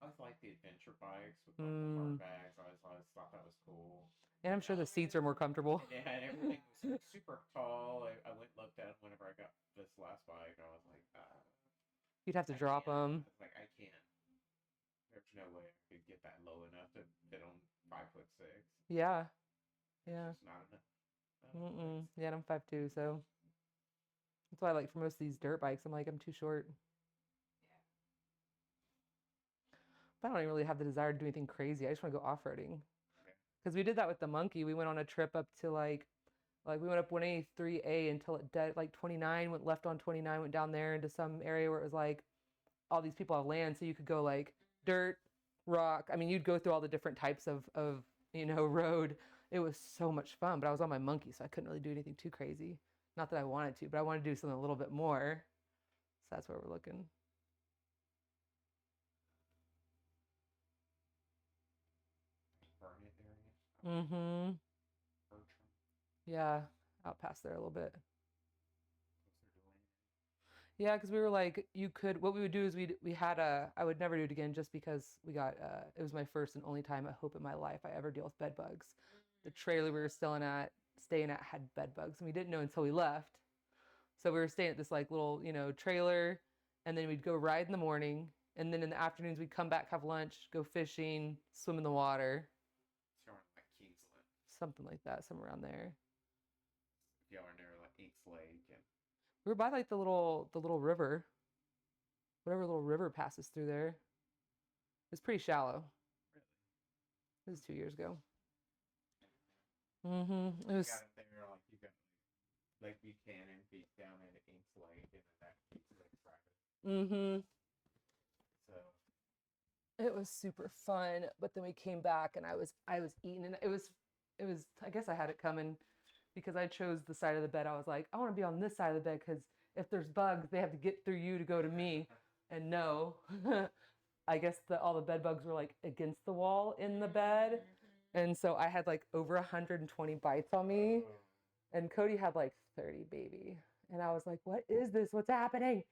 I always like the adventure bikes with like the far bags. I always thought that was cool. And I'm sure the seats are more comfortable. Yeah, and everything was super tall. I went and looked at them whenever I got this last bike. I was like, You'd have to drop them. I was like, I can't. There's no way I could get that low enough to fit on 5'6". Yeah. Yeah. It's not enough. Yeah, and I'm 5'2", so that's why I like for most of these dirt bikes, I'm like, I'm too short. But I don't even really have the desire to do anything crazy. I just want to go off-roading. Because we did that with the monkey. We went on a trip up to like we went up 183A until it dead like 29, went left on 29, went down there into some area where it was like all these people have land, so you could go like dirt, rock. I mean, you'd go through all the different types of you know, road. It was so much fun, but I was on my monkey, so I couldn't really do anything too crazy. Not that I wanted to, but I wanted to do something a little bit more. So that's where we're looking. Mm-hmm. Bertram, Yeah, out past there a little bit. closer to Lane. Yeah, because we were like, you could. What we would do is we had a. I would never do it again just because we got. It was my first and only time I hope in my life I ever deal with bed bugs. The trailer we were staying at had bed bugs, and we didn't know until we left. So we were staying at this like little trailer, and then we'd go ride in the morning, and then in the afternoons we'd come back, have lunch, go fishing, swim in the water, Showing like Kingsland. something like that, somewhere around there. If y'all are near like Inks Lake and We were by like the little river, whatever little river passes through there. It's pretty shallow. really. This was 2 years ago. Mm-hmm. It You was. got it there, like you got like Lake Buchanan feeds down into Inks Lake, and then that Inks Lake private. Mm-hmm. So It was super fun, but then we came back and I was eating, and it was I guess I had it coming because I chose the side of the bed. I was like, I want to be on this side of the bed because if there's bugs, they have to get through you to go to me. And no, I guess all the bed bugs were like against the wall in the bed. And so I had like over 120 bites on me, and Cody had like 30, baby. And I was like, what is this? What's happening?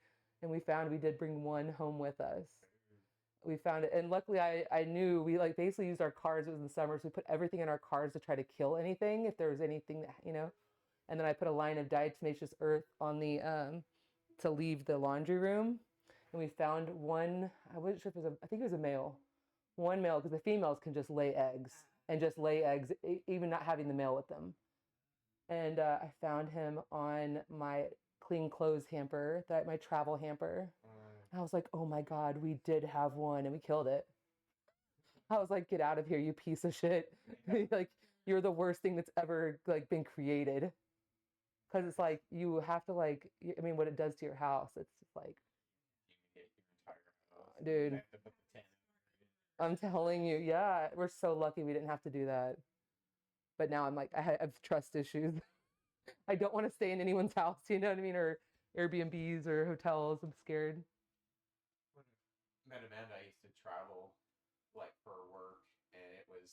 And we did bring one home with us. We found it, and luckily I knew we like basically used our cars. It was in the summer, so we put everything in our cars to try to kill anything if there was anything that. And then I put a line of diatomaceous earth on the to leave the laundry room, and we found one. I wasn't sure if it was I think it was a male, one male, because the females can just lay eggs and just lay eggs even not having the male with them. And I found him on my clean clothes hamper, my travel hamper. I was like, oh my God, we did have one, and we killed it. I was like, get out of here, you piece of shit. Like, you're the worst thing that's ever like been created. Because it's like you have to like, I mean, what it does to your house, it's just like, you can get your entire house. dude, They have to put the tent I'm telling you, yeah, we're so lucky we didn't have to do that. But now I'm like, I have trust issues. I don't want to stay in anyone's house, you know what I mean, or Airbnbs or hotels. I'm scared. When I met Amanda, I used to travel like for work, and it was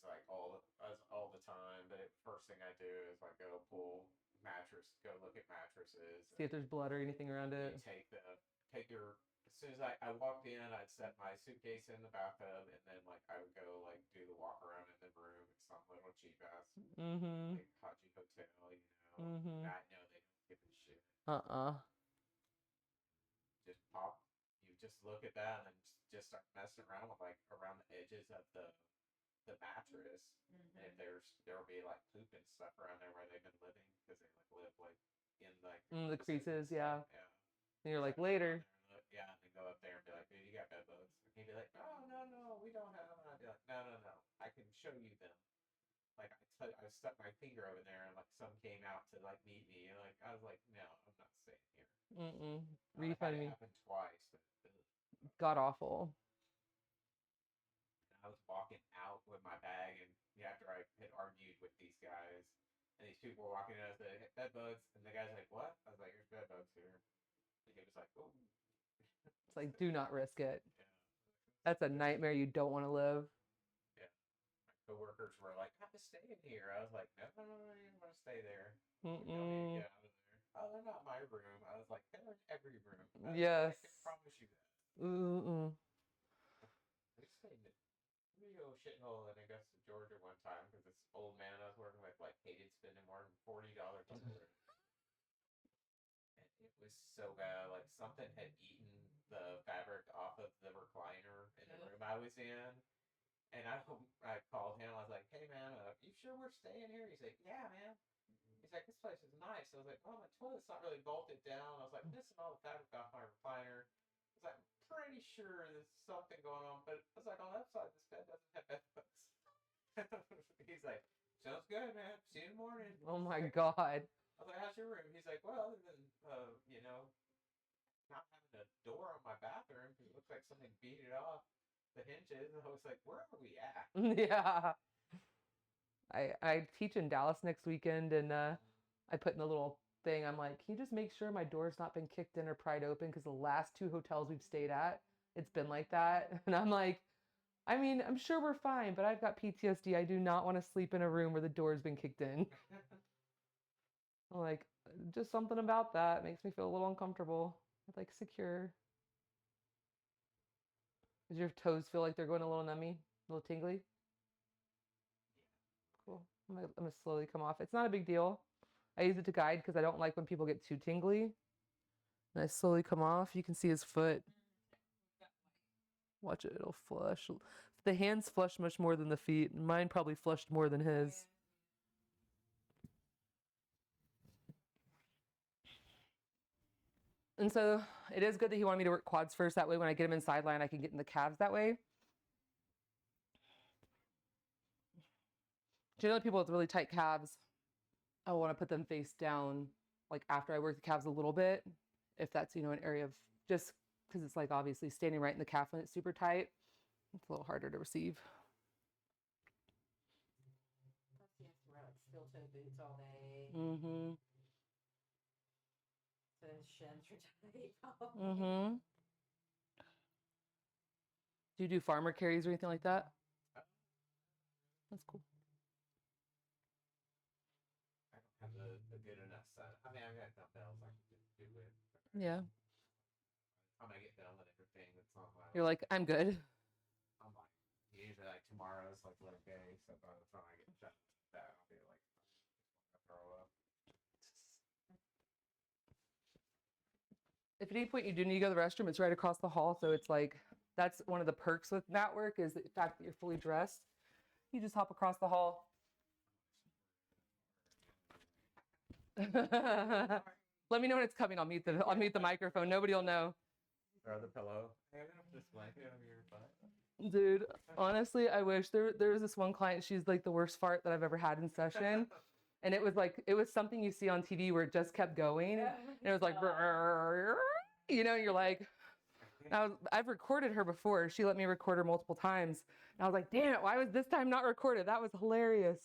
like all the time. But first thing I do is like go look at mattresses, See and if there's blood or anything around you it. take your as soon as I walked in, I'd set my suitcase in the bathtub, and then like I would go like do the walk around in the room at some little cheap ass Mm-hmm. like Haji hotel, Mm-hmm. I know they don't give a shit. Uh-uh. Just pop. You just look at that and then just start messing around with like around the edges of the mattress, and if there'll be like poop and stuff around there where they've been living because they like live like in like The creases, and yeah. stuff. Yeah. And you're like, Set it around later. there and yeah, and then go up there and be like, dude, you got bed bugs. And he'd be like, oh no, we don't have them. And I'd be like, no, I can show you them. Like I stuck my finger over there and like some came out to like meet me, and like I was like, no, I'm not staying here. Mm-mm. I had Refund it me. happen twice. But, God awful. I was walking out with my bag, and after I had argued with these guys, and these people were walking in, I said, hey, bed bugs, and the guy's like, what? I was like, there's bed bugs here. And he was like, oh. It's like, do not risk it. Yeah. That's a nightmare you don't want to live. Yeah. My coworkers were like, I'm staying here. I was like, no, you don't want to stay there. We don't need to get out of there. Oh, they're not my room. I was like, they're in every room. Yes. I can promise you that. Mm-mm. We stayed in a real shithole in Augusta, Georgia one time because this old man I was working with like hated spending more than $40 on the room. And it was so bad. Like something had eaten the fabric off of the recliner in the room I was in. And I called him. I was like, hey man, you sure we're staying here? He's like, yeah, man. He's like, this place is nice. I was like, well, my toilet's not really bolted down. I was like, missing all the fabric off my recliner. I was like, I'm pretty sure there's something going on. But I was like, on the upside, this bed doesn't have bed bugs. He's like, sounds good, man. See you in the morning. Oh my God. I was like, how's your room? He's like, well, other than, not having a door on my bathroom because it looks like something beat it off the hinges. And I was like, where are we at? Yeah. I teach in Dallas next weekend, and I put in a little thing. I'm like, can you just make sure my door's not been kicked in or pried open? Because the last 2 hotels we've stayed at, it's been like that. And I'm like, I mean, I'm sure we're fine, but I've got PTSD. I do not want to sleep in a room where the door's been kicked in. Like, just something about that makes me feel a little uncomfortable. Like secure. Does your toes feel like they're going a little nummy, a little tingly? Cool. I'm gonna slowly come off. It's not a big deal. I use it to guide because I don't like when people get too tingly. And I slowly come off. You can see his foot. Watch it, it'll flush. The hands flush much more than the feet. Mine probably flushed more than his. And so it is good that he wanted me to work quads first. That way when I get him in sideline, I can get in the calves that way. Generally, people with really tight calves, I want to put them face down, like after I work the calves a little bit, if that's, an area of, just because it's like obviously standing right in the calf when it's super tight, it's a little harder to receive. Plus he has to wear like steel toe boots all day. Mm-hmm. So his shins are tight. Mm-hmm. Do you do farmer carries or anything like that? That's cool. I don't have a good enough set. I mean, I've got dumbbells I can do it. Yeah. When I get done with everything, it's not like You're like, I'm good. I'm like usually like tomorrow's like leg day, so by the time I get done with that, I'll be like throw up. If at any point you do need to go to the restroom, it's right across the hall. So it's like, that's one of the perks with mat work is the fact that you're fully dressed. You just hop across the hall. Let me know when it's coming. I'll mute the microphone. Nobody will know. Throw the pillow. Hey, I'm gonna put this blanket over your butt. Dude, honestly, I wish there was this one client. She's like the worst fart that I've ever had in session. And it was something you see on TV where it just kept going. And it was like, you're like, I've recorded her before. She let me record her multiple times. And I was like, damn it, why was this time not recorded? That was hilarious.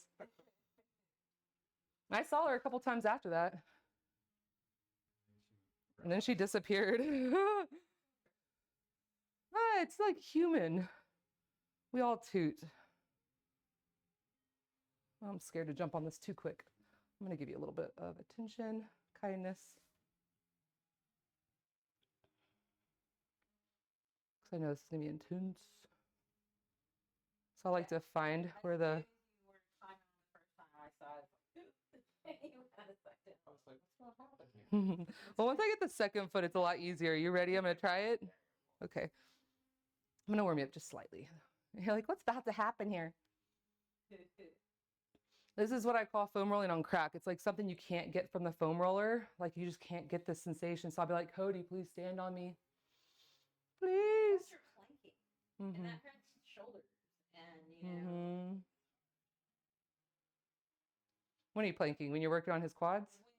I saw her a couple times after that. And then she disappeared. It's like human. We all toot. I'm scared to jump on this too quick. I'm going to give you a little bit of attention, kindness. Because I know this is going to be intense. So I like to find where the... Well, once I get the second foot, it's a lot easier. You ready? I'm going to try it. Okay. I'm going to warm you up just slightly. You're like, what's about to happen here? This is what I call foam rolling on crack. It's like something you can't get from the foam roller. Like you just can't get this sensation. So I'll be like, Cody, please stand on me. Please. You're planking. And that hurts shoulders. And, When are you planking? When you're working on his quads? when you're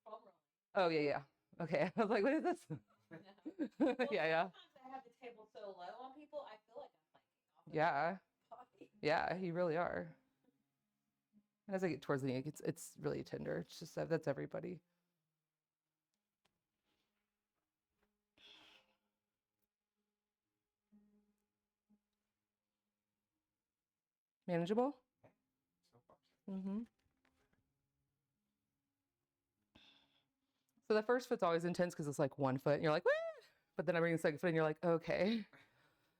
foam rolling. Oh, yeah. Okay. I was like, what is this? No. Yeah. Sometimes I have the table so low on people, I feel like I'm planking off body. Yeah, you really are. As I get towards the end, it's really tender. It's just that's everybody. Manageable? So far. So the first foot's always intense because it's like one foot and you're like, wah! But then I bring the second foot and you're like, okay.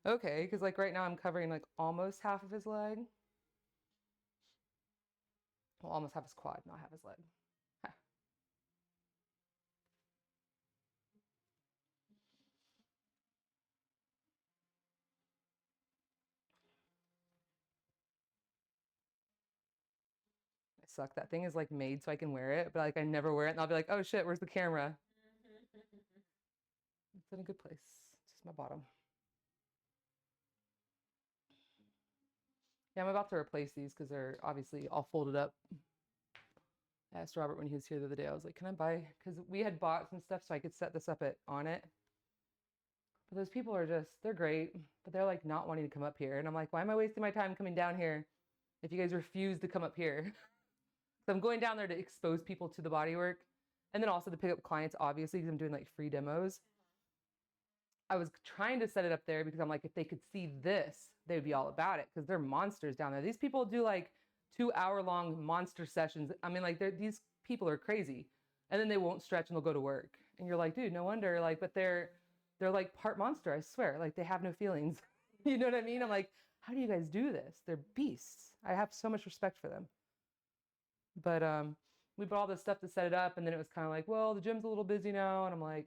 Okay, because like right now I'm covering like almost half of his leg. Well, almost half his quad, not half his leg. Ha. I suck. That thing is like made so I can wear it, but like I never wear it and I'll be like, oh shit, where's the camera? It's in a good place. It's just my bottom. Yeah, I'm about to replace these because they're obviously all folded up. I asked Robert when he was here the other day, I was like, can I buy, because we had bought some stuff so I could set this up on it. But those people are just, they're great, but they're like not wanting to come up here. And I'm like, why am I wasting my time coming down here if you guys refuse to come up here? So I'm going down there to expose people to the bodywork and then also to pick up clients, obviously, because I'm doing like free demos. I was trying to set it up there because I'm like, if they could see this, they would be all about it because they're monsters down there. These people do like 2 hour long monster sessions. I mean, like these people are crazy, and then they won't stretch and they'll go to work. And you're like, dude, no wonder. Like, but they're like part monster. I swear. Like they have no feelings. You know what I mean? I'm like, how do you guys do this? They're beasts. I have so much respect for them. But we bought all this stuff to set it up, and then it was kind of like, well, the gym's a little busy now, and I'm like,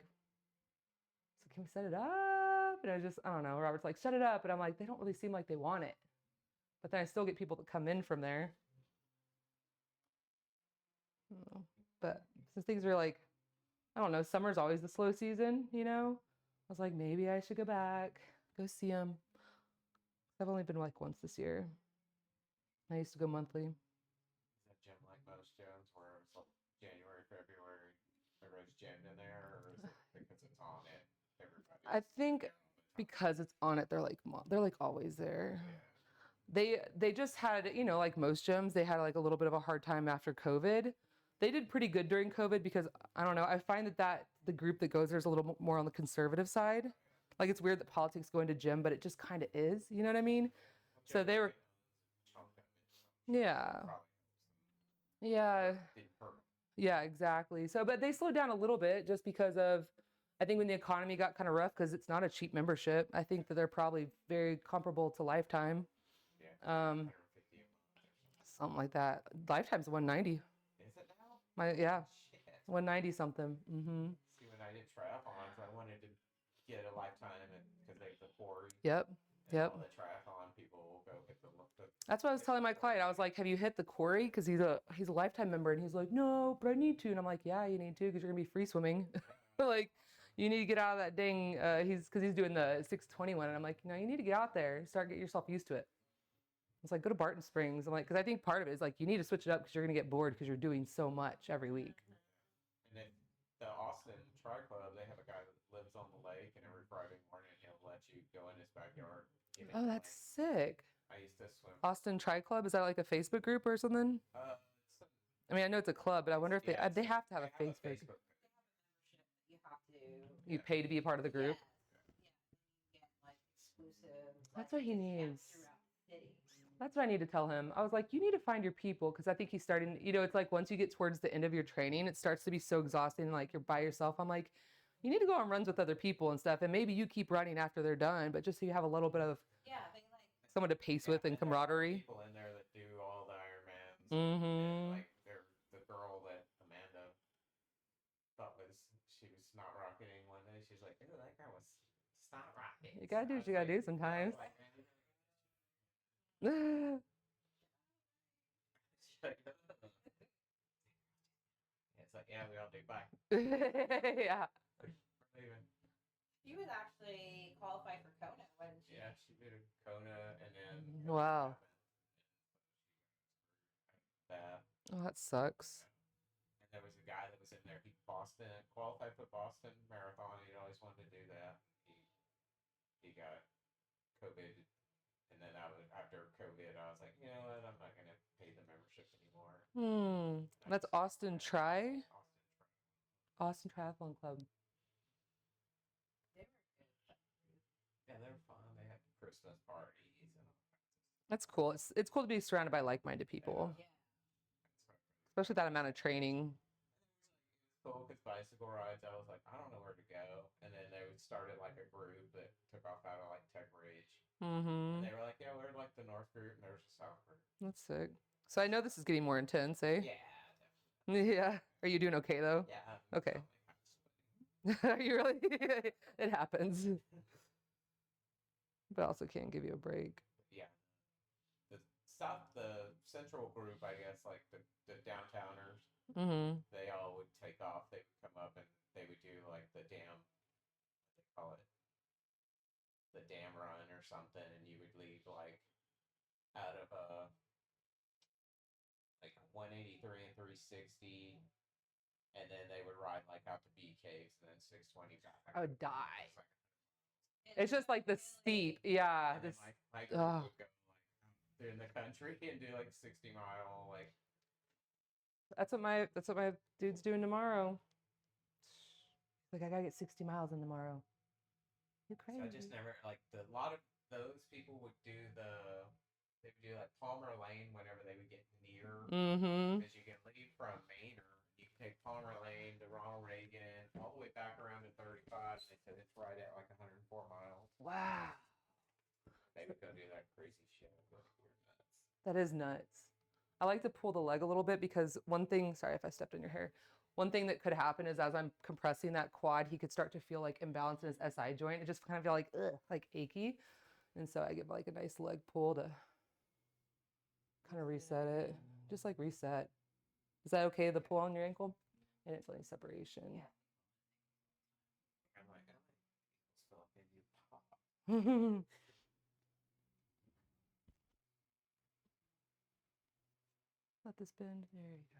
so can we set it up? And I don't know. Robert's like, set it up, and I'm like, they don't really seem like they want it. But then I still get people that come in from there. But since things are like, I don't know, summer's always the slow season, you know? I was like, maybe I should go back, go see them. I've only been like once this year. I used to go monthly. Is that gym like most gyms where it's like January, February, everybody's jammed in there, or is it because it's on it? I think because it's on it, they're like always there. Yeah. They just had, you know, like most gyms, they had like a little bit of a hard time after COVID. They did pretty good during COVID because I don't know, I find that the group that goes there is a little more on the conservative side. Like it's weird that politics go into gym, but it just kind of is, you know what I mean? So they were, yeah, yeah, yeah, exactly. So, but they slowed down a little bit just because of, I think when the economy got kind of rough, because it's not a cheap membership. I think that they're probably very comparable to Lifetime. Yeah. Something like that. Lifetime's 190. Is it now? Yeah, Shit. 190 something. Mm-hmm. See, when I did triathlons, I wanted to get a Lifetime because they have the quarry. Yep. Yep. All the triathlon people will go hit the. That's what I was telling my client. I was like, "Have you hit the quarry?" Because he's a Lifetime member, and he's like, "No, but I need to." And I'm like, "Yeah, you need to because you're gonna be free swimming. Like, you need to get out of that dang." He's doing the 621, and I'm like, you need to get out there, get yourself used to it. It's like, go to Barton Springs. I'm like, because I think part of it is like you need to switch it up because you're gonna get bored because you're doing so much every week. And then the Austin Tri Club, they have a guy that lives on the lake, and every Friday morning he'll let you go in his backyard. Oh, that's sick. I used to swim. Austin Tri Club, is that like a Facebook group or something? I mean, I know it's a club, but I wonder if they have to have a Facebook. You have to. You pay to be a part of the group. Yeah. You get like exclusive. That's what he needs. Throughout the city. That's what I need to tell him. I was like, you need to find your people because I think he's starting. It's like once you get towards the end of your training, it starts to be so exhausting. Like you're by yourself. I'm like, you need to go on runs with other people and stuff, and maybe you keep running after they're done, but just so you have a little bit of someone to pace with and camaraderie. People in there that do all the Ironmans. Mm-hmm. And like the girl that Amanda thought she was snot rocketing one day. She's like, "Ew, that guy was snot rocketing." You gotta do what you gotta do sometimes. It's like, yeah, we all do. Bye. Yeah. She was actually qualified for Kona, wasn't she? Yeah, she did Kona and then. Wow. That. Oh, that sucks. And there was a guy that was in there. He qualified for Boston Marathon. He always wanted to do that. He got COVID, and then after COVID, I was like, you know what? I'm not gonna pay the membership anymore. That's Austin Tri. Austin Triathlon Club. Yeah, they were fun. They had Christmas parties and all kinds of stuff. That's cool. It's cool to be surrounded by like-minded people, especially that amount of training. Cool because bicycle rides. I was like, I don't know where to go, and then they started like a group that took off out of like Tech Ridge. Mm-hmm. And they were like, yeah, we're like the North group, and there's a South group. That's sick. So I know this is getting more intense, eh? Yeah, definitely. Yeah. Are you doing okay though? Yeah. Okay. Are you really? It happens. But also can't give you a break. Yeah. The central group, I guess, like the downtowners, they all would take off. They would come up and they would do like the dam, what they call it, the dam run or something, and you would leave like out of like 183 and 360, and then they would ride like out to Bee Caves and then 620 back. I would die. It's just like the steep, yeah. And then my group would go like through the country and do like 60-mile like. That's what my dude's doing tomorrow. Like I gotta get 60 miles in tomorrow. You So I just crazy. never like a lot of those people would do they would do like Palmer Lane whenever they would get near Mm-hmm. because you can leave from Manor, you can take Palmer Lane to Ronald Reagan all the way back around to 35. They said it's right at like 104 miles. Wow. They would go do that crazy shit. You're nuts. That is nuts. I like to pull the leg a little bit because one thing, sorry if I stepped on your hair. One thing that could happen is as I'm compressing that quad, he could start to feel like imbalance in his SI joint. It just kind of feel like, ugh, like achy. And so I give like a nice leg pull to kind of reset it. Just like reset. Is that okay, the pull on your ankle? And it's like separation. Yeah. I'm like, I just feel like maybe you pop. Let this bend. There you go.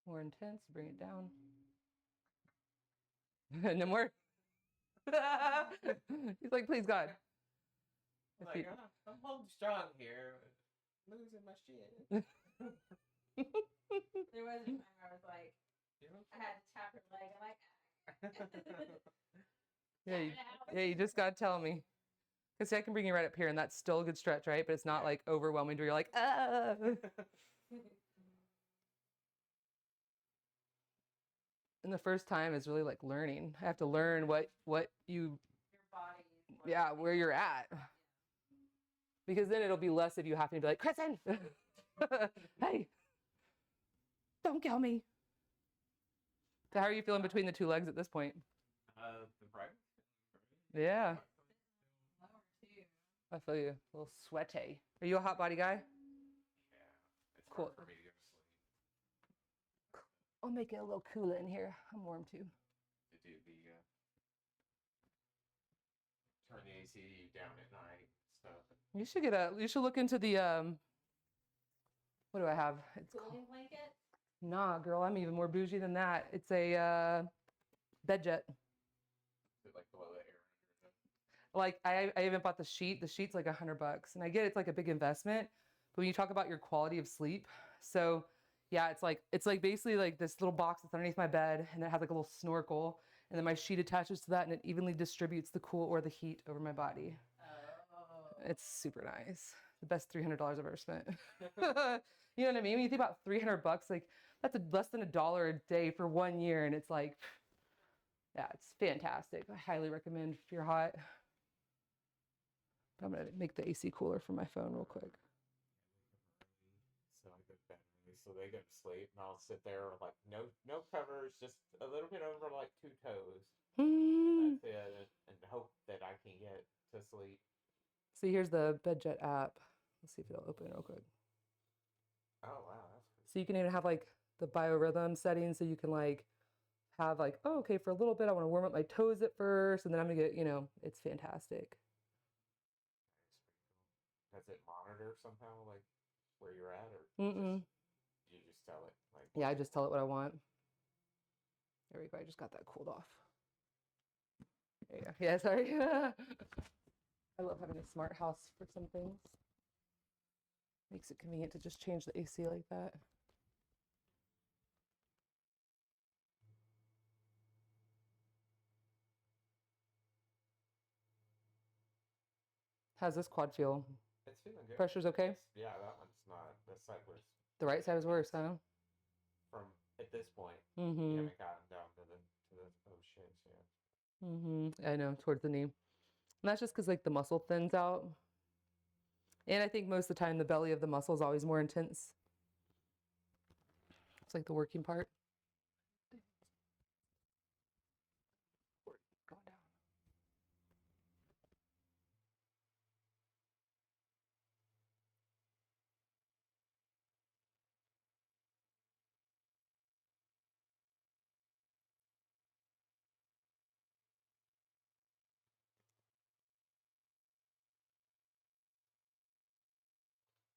More intense, bring it down. No more. He's like, please, God. I'm like, I'm holding strong here, losing my shit. There was a time where I was like, I had to tap her leg. I'm like, Yeah, you just gotta tell me. Because see, I can bring you right up here, and that's still a good stretch, right? But it's not like overwhelming to where you're like, ah. And the first time is really like learning. I have to learn what you, your body. yeah, where you're at. Because then it'll be less of you having to be like, Kristen, hey, don't kill me. So how are you feeling between the two legs at this point? The right. Yeah, Lower too. I feel you. A little sweaty. Are you a hot body guy? Yeah, it's Cool. hard for me to go to sleep. I'll make it a little cooler in here. I'm warm too. To do the turn the AC down at night stuff. You should look into the what do I have? It's called, Cooling blanket. nah, girl, I'm even more bougie than that. It's a bed jet. Is it like below the air under the Like I even bought the sheet. The sheet's like $100, and I get it's like a big investment. But when you talk about your quality of sleep, so yeah, it's like basically like this little box that's underneath my bed, and it has like a little snorkel, and then my sheet attaches to that, and it evenly distributes the cool or the heat over my body. Oh. It's super nice. The best $300 I've ever spent. You know what I mean? When you think about $300, like that's less than $1 a day for 1 year, and it's like, yeah, it's fantastic. I highly recommend if you're hot. But I'm gonna make the AC cooler for my phone real quick. So I go to bed early, so they go to sleep, and I'll sit there with like no covers, just a little bit over like 2 toes. And that's it, and hope that I can get to sleep. See, here's the BedJet app. Let's see if it'll open real quick. Oh wow, that's cool. So you can even have like the biorhythm settings, so you can like have like, oh, okay, for a little bit, I want to warm up my toes at first, and then I'm gonna get, it's fantastic. Does it monitor somehow, like where you're at, or you just tell it? Like Yeah, I just tell it what I want. There we go. I just got that cooled off. There you go. Yeah, sorry. I love having a smart house for some things. Makes it convenient to just change the AC like that. How's this quad feel? It's feeling good. Pressure's okay? Yeah, that one's not. The side was The right side was worse, huh? from at this point. Mm-hmm. You haven't gotten down to the oh shit yet. Mm-hmm. I know, towards the knee. And that's just because like the muscle thins out. And I think most of the time the belly of the muscle is always more intense. It's like the working part. Going down.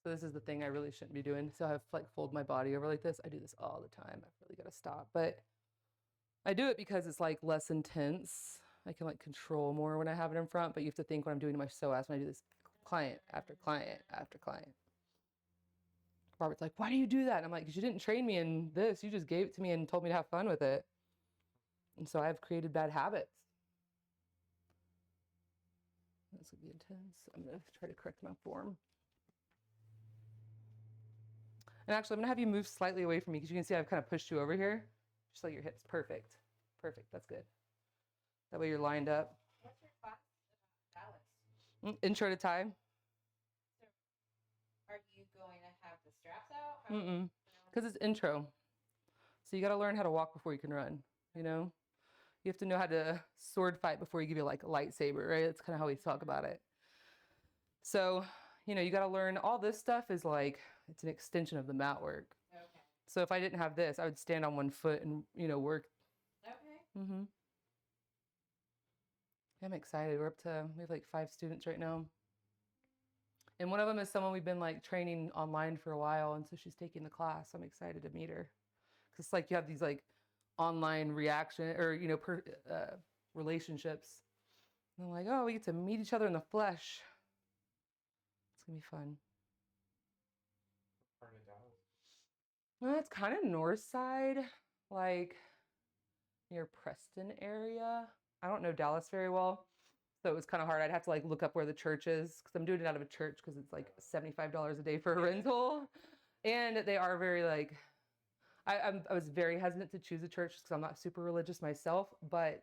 So this is the thing I really shouldn't be doing. So I have like fold my body over like this. I do this all the time. I've really got to stop. But I do it because it's like less intense. I can like control more when I have it in front, but you have to think when I'm doing to my psoas when I do this client after client after client. Robert's like, why do you do that? And I'm like, because you didn't train me in this. You just gave it to me and told me to have fun with it. And so I've created bad habits. This would be intense. I'm going to try to correct my form. And actually, I'm going to have you move slightly away from me because you can see I've kind of pushed you over here. Just like your hips. Perfect. Perfect. That's good. That way you're lined up. What's your class, Dallas? Intro to Thai. Are you going to have the straps out? Because it's intro. So you got to learn how to walk before you can run, you know? You have to know how to sword fight before you give you like a lightsaber, right? That's kind of how we talk about it. So, you know, you got to learn all this stuff is like, it's an extension of the mat work. Okay. So if I didn't have this, I would stand on one foot and, you know, work. Okay. I'm excited. We have like 5 students right now. And one of them is someone we've been like training online for a while. And so she's taking the class. I'm excited to meet her. Cause it's like you have these like online reaction or, you know, relationships. And I'm like, oh, we get to meet each other in the flesh. It's gonna be fun. Part of Dallas. Well, it's kind of north side, like near Preston area. I don't know Dallas very well. So it was kind of hard. I'd have to like look up where the church is because I'm doing it out of a church because it's like $75 a day for a rental. And they are very like, I was very hesitant to choose a church because I'm not super religious myself. But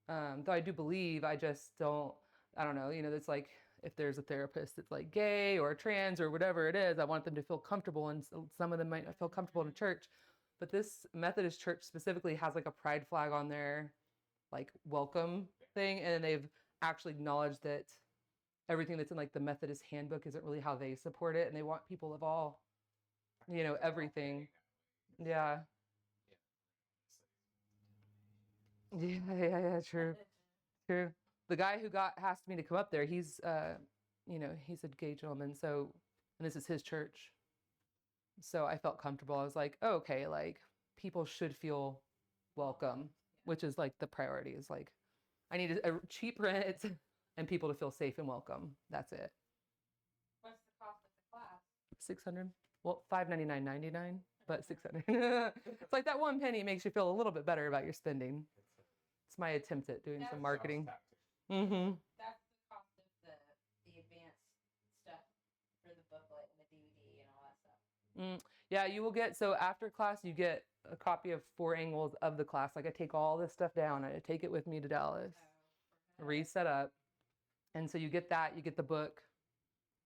though I do believe, I just don't, I don't know, you know, it's like if there's a therapist that's like gay or trans or whatever it is, I want them to feel comfortable. And so some of them might not feel comfortable in a church. But this Methodist church specifically has like a pride flag on their like welcome thing. And they've actually acknowledged that everything that's in like the Methodist handbook isn't really how they support it. And they want people of all, you know, everything. Yeah. Yeah, true. True. The guy who asked me to come up there, he's you know, he's a gay gentleman, so and this is his church. So I felt comfortable. I was like, oh, okay, like people should feel welcome, which is like the priority is like I need a cheap rent and people to feel safe and welcome. That's it. What's the cost of the class? 600. Well, $599.99, but 600. It's like that one penny makes you feel a little bit better about your spending. It's my attempt at doing some marketing. That's the cost of the advanced stuff for the booklet and the DVD and all that stuff. Yeah, you will get, so after class, you get a copy of 4 angles of the class. Like I take all this stuff down. I take it with me to Dallas, reset up. And so you get that, you get the book.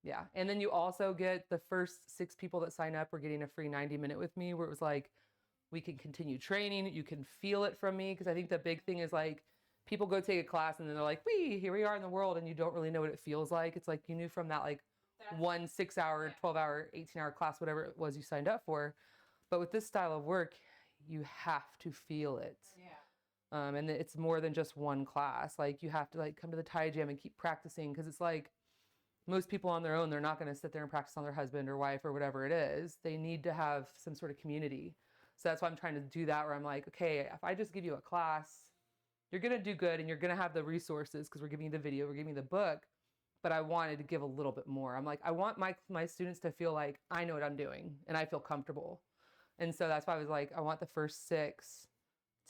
Yeah. And then you also get the first 6 people that sign up. We're getting a free 90-minute with me where it was like, we can continue training. You can feel it from me. Cause I think the big thing is like, people go take a class and then they're like, here we are in the world. And you don't really know what it feels like. It's like you knew from that like one 6-hour, 12-hour, 18-hour class, whatever it was you signed up for. But with this style of work, you have to feel it. Yeah. And it's more than just one class. Like you have to like come to the Thai Jam and keep practicing. Cause it's like most people on their own, they're not going to sit there and practice on their husband or wife or whatever it is. They need to have some sort of community. So that's why I'm trying to do that where I'm like, okay, if I just give you a class, you're going to do good and you're going to have the resources because we're giving you the video, we're giving you the book, but I wanted to give a little bit more. I'm like, I want my students to feel like I know what I'm doing and I feel comfortable. And so that's why I was like, I want the first 6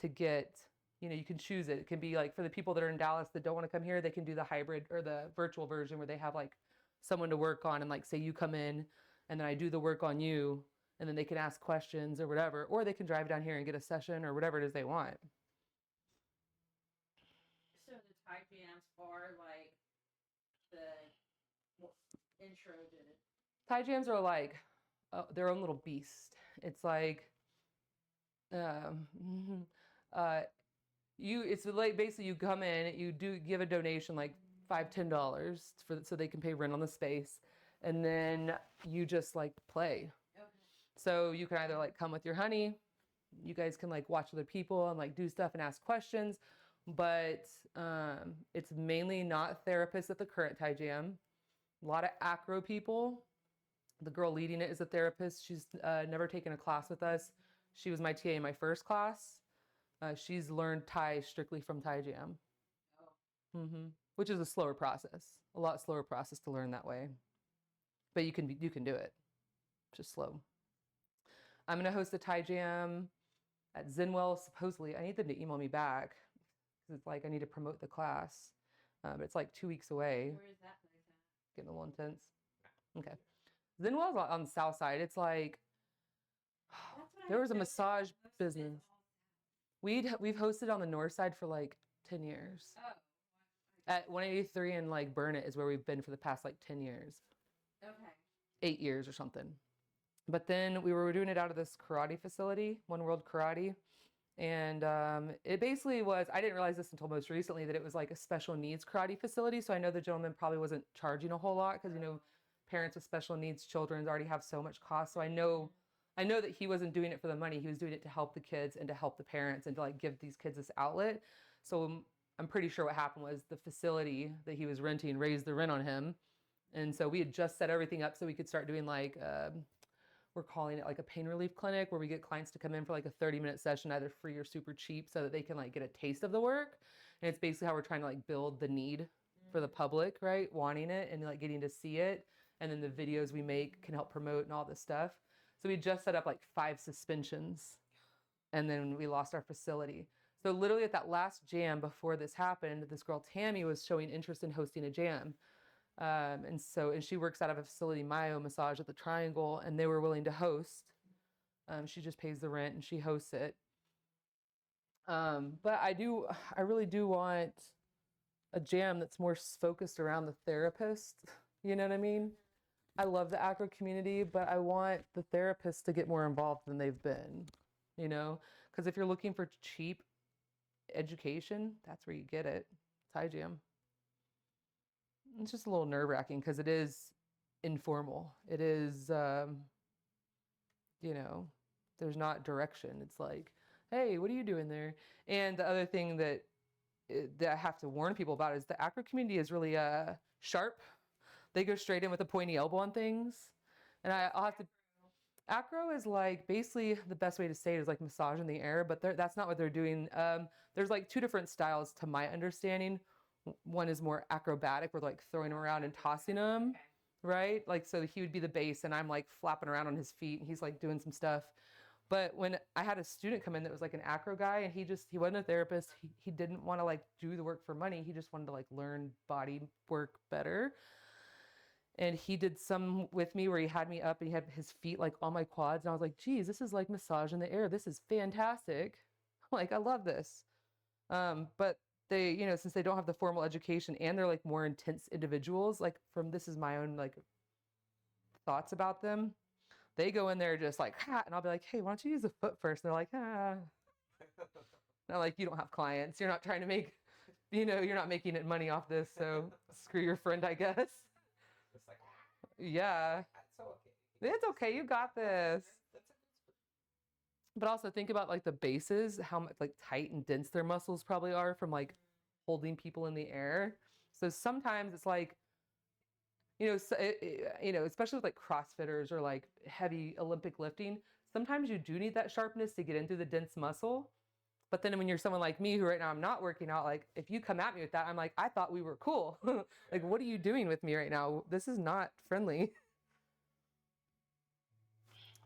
to get, you know, you can choose it. It can be like for the people that are in Dallas that don't want to come here, they can do the hybrid or the virtual version where they have like someone to work on and like say you come in and then I do the work on you and then they can ask questions or whatever, or they can drive down here and get a session or whatever it is they want. So the Thai jams are like the intro to it. Thai jams are like their own little beast. It's like, it's like basically you come in, you do give a donation like $5-10 so they can pay rent on the space, and then you just like play. Okay. So you can either like come with your honey, you guys can like watch other people and like do stuff and ask questions, but it's mainly not therapists at the current Thai Jam. A lot of acro people. The girl leading it is a therapist. She's never taken a class with us. She was my TA in my first class. She's learned Thai strictly from Thai Jam. Which is a slower process, a lot slower process to learn that way. But you can do it. Just slow. I'm gonna host a Thai jam at Zenwell. Supposedly, I need them to email me back because it's like I need to promote the class. But it's like 2 weeks away. Where is that place at? Getting a little intense. Okay. Zenwell's on the south side. It's like there was a massage business. We've hosted on the north side for like 10 years. Oh. At 183 and like Burnett is where we've been for the past like 10 years. Okay. 8 years or something. But then we were doing it out of this karate facility, One World Karate. And it basically was, I didn't realize this until most recently, that it was like a special needs karate facility. So I know the gentleman probably wasn't charging a whole lot because, you know, parents with special needs children already have so much cost. So I know that he wasn't doing it for the money. He was doing it to help the kids and to help the parents and to like give these kids this outlet. So I'm pretty sure what happened was the facility that he was renting raised the rent on him. And so we had just set everything up so we could start doing like, we're calling it like a pain relief clinic where we get clients to come in for like a 30-minute session, either free or super cheap, so that they can like get a taste of the work. And it's basically how we're trying to like build the need for the public, right? Wanting it and like getting to see it. And then the videos we make can help promote and all this stuff. So we just set up like 5 suspensions and then we lost our facility. So literally at that last jam before this happened, this girl Tammy was showing interest in hosting a jam. And she works out of a facility, Mayo Massage at the Triangle, and they were willing to host. She just pays the rent and she hosts it. But I really do want a jam that's more focused around the therapist. You know what I mean? I love the acro community, but I want the therapists to get more involved than they've been, you know? Because if you're looking for cheap education, that's where you get it. Thai jam. It's just a little nerve-wracking because it is informal. It is, you know, there's not direction. It's like, hey, what are you doing there? And the other thing that I have to warn people about is the acro community is really sharp. They go straight in with a pointy elbow on things. And I'll have to... Acro is like, basically the best way to say it is like massage in the air, but that's not what they're doing. There's like 2 different styles to my understanding. One is more acrobatic, where like throwing them around and tossing them, okay. Right? Like, so he would be the base and I'm like flapping around on his feet and he's like doing some stuff. But when I had a student come in that was like an acro guy and he wasn't a therapist. He didn't want to like do the work for money. He just wanted to like learn body work better. And he did some with me where he had me up and he had his feet like on my quads. And I was like, geez, this is like massage in the air. This is fantastic. Like, I love this. But they, you know, since they don't have the formal education and they're like more intense individuals, like this is my own like thoughts about them. They go in there just like, ha, and I'll be like, hey, why don't you use the foot first? And they're like, ah. And I'm like, you don't have clients. You're not trying to make, you know, you're not making it money off this. So screw your friend, I guess. It's like, yeah. It's okay. It's okay. You got this. But also think about like the bases, how much like tight and dense their muscles probably are from like holding people in the air. So sometimes it's like, you know, especially with like CrossFitters or like heavy Olympic lifting, sometimes you do need that sharpness to get into the dense muscle. But then when you're someone like me who right now I'm not working out, like if you come at me with that, I'm like, I thought we were cool. Like, what are you doing with me right now? This is not friendly.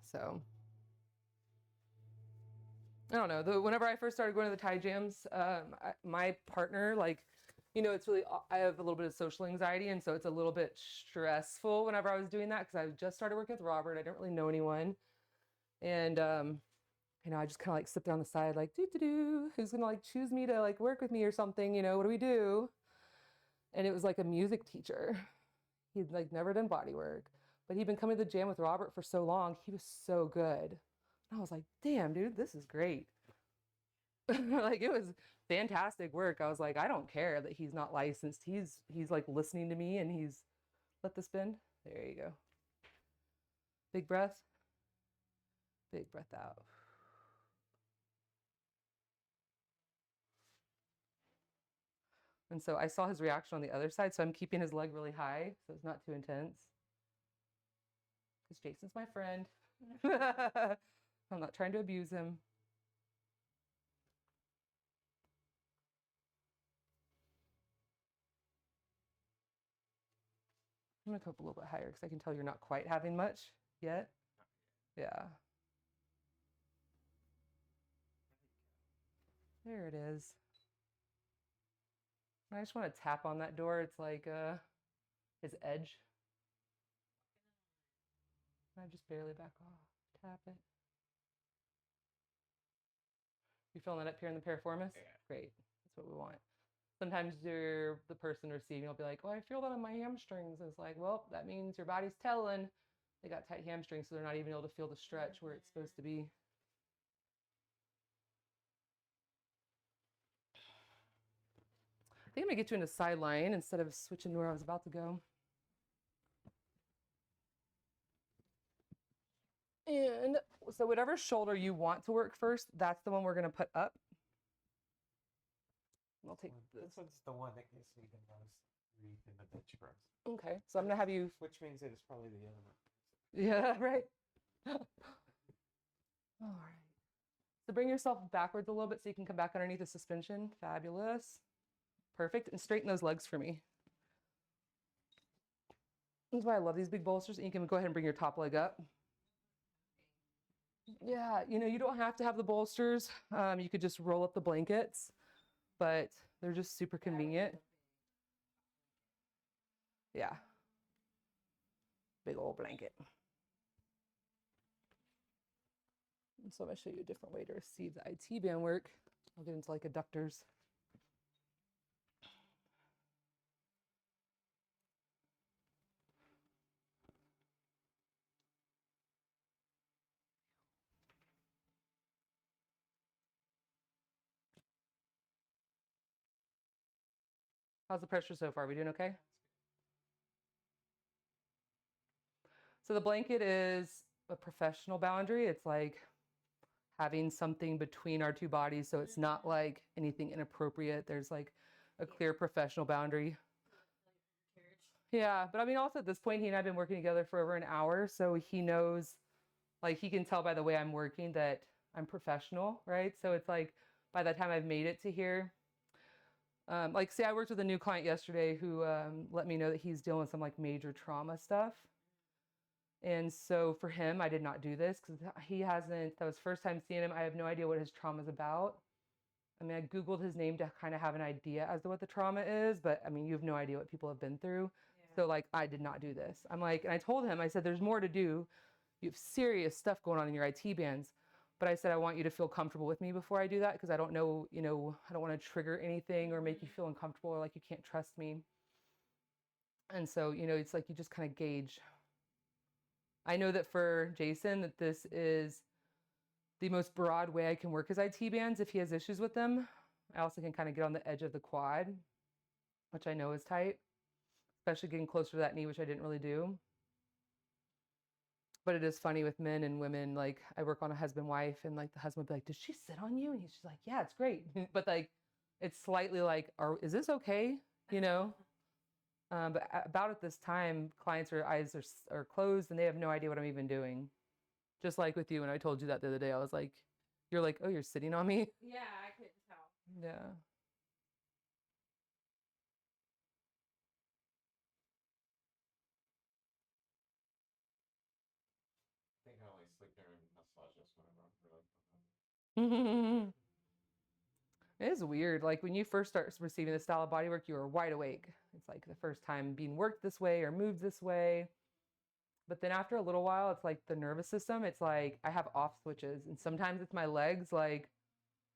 So I don't know. Whenever I first started going to the Thai jams, my partner, like, you know, it's really, I have a little bit of social anxiety. And so it's a little bit stressful whenever I was doing that because I just started working with Robert. I don't really know anyone. And, you know, I just kind of like sit there on the side, like, who's going to like choose me to like work with me or something? You know, what do we do? And it was like a music teacher. He'd like never done body work, but he'd been coming to the jam with Robert for so long. He was so good. I was like, damn, dude, this is great. Like, it was fantastic work. I was like, I don't care that he's not licensed. He's like listening to me and he's, let this bend. There you go. Big breath. Big breath out. And so I saw his reaction on the other side. So I'm keeping his leg really high so it's not too intense. Because Jason's my friend. I'm not trying to abuse him. I'm gonna go up a little bit higher because I can tell you're not quite having much yet. Yeah. There it is. I just want to tap on that door. It's like his edge. I just barely back off. Tap it. You feeling that up here in the piriformis? Yeah. Great. That's what we want. Sometimes the person receiving will be like, oh, I feel that on my hamstrings. And it's like, well, that means your body's telling they got tight hamstrings, so they're not even able to feel the stretch where it's supposed to be. I think I'm gonna get you into side lying instead of switching to where I was about to go. And so whatever shoulder you want to work first, that's the one we're gonna put up. I'll take this. This one's the one that gives me the most grief in the bench press. Okay, so I'm gonna have you. Which means it is probably the other one. Yeah, right. All right. So bring yourself backwards a little bit so you can come back underneath the suspension. Fabulous. Perfect. And straighten those legs for me. That's why I love these big bolsters. And you can go ahead and bring your top leg up. Yeah, you don't have to have the bolsters. You could just roll up the blankets, but they're just super convenient. Yeah. Big old blanket. And so I'm going to show you a different way to receive the IT band work. I'll get into like adductors. How's the pressure so far? Are we doing okay? So the blanket is a professional boundary. It's like having something between our two bodies, so it's not like anything inappropriate. There's like a clear professional boundary. Yeah, but I mean, also at this point, he and I have been working together for over an hour, so he knows, like, he can tell by the way I'm working that I'm professional, right? So it's like, by the time I've made it to here, like, say I worked with a new client yesterday who let me know that he's dealing with some like major trauma stuff. And so for him, I did not do this because that was first time seeing him. I have no idea what his trauma is about. I mean, I Googled his name to kind of have an idea as to what the trauma is, but I mean, you have no idea what people have been through. Yeah. So like, I did not do this. I'm like, and I told him, I said, there's more to do. You have serious stuff going on in your IT bands. But I said, I want you to feel comfortable with me before I do that because I don't know, I don't want to trigger anything or make you feel uncomfortable or like you can't trust me. And so, it's like you just kind of gauge. I know that for Jason, that this is the most broad way I can work his IT bands if he has issues with them. I also can kind of get on the edge of the quad, which I know is tight, especially getting closer to that knee, which I didn't really do. But it is funny with men and women. Like I work on a husband-wife and like the husband would be like, does she sit on you? And she's like, yeah, it's great. But like, it's slightly like, is this okay? But about at this time, clients' eyes are closed and they have no idea what I'm even doing. Just like with you, when I told you that the other day, I was like, you're like, oh, you're sitting on me? Yeah, I couldn't tell. Yeah. I think I only sleep during massages whenever I'm really fun. It is weird. Like when you first start receiving this style of bodywork, you are wide awake. It's like the first time being worked this way or moved this way. But then after a little while, it's like the nervous system. It's like I have off switches. And sometimes it's my legs, like,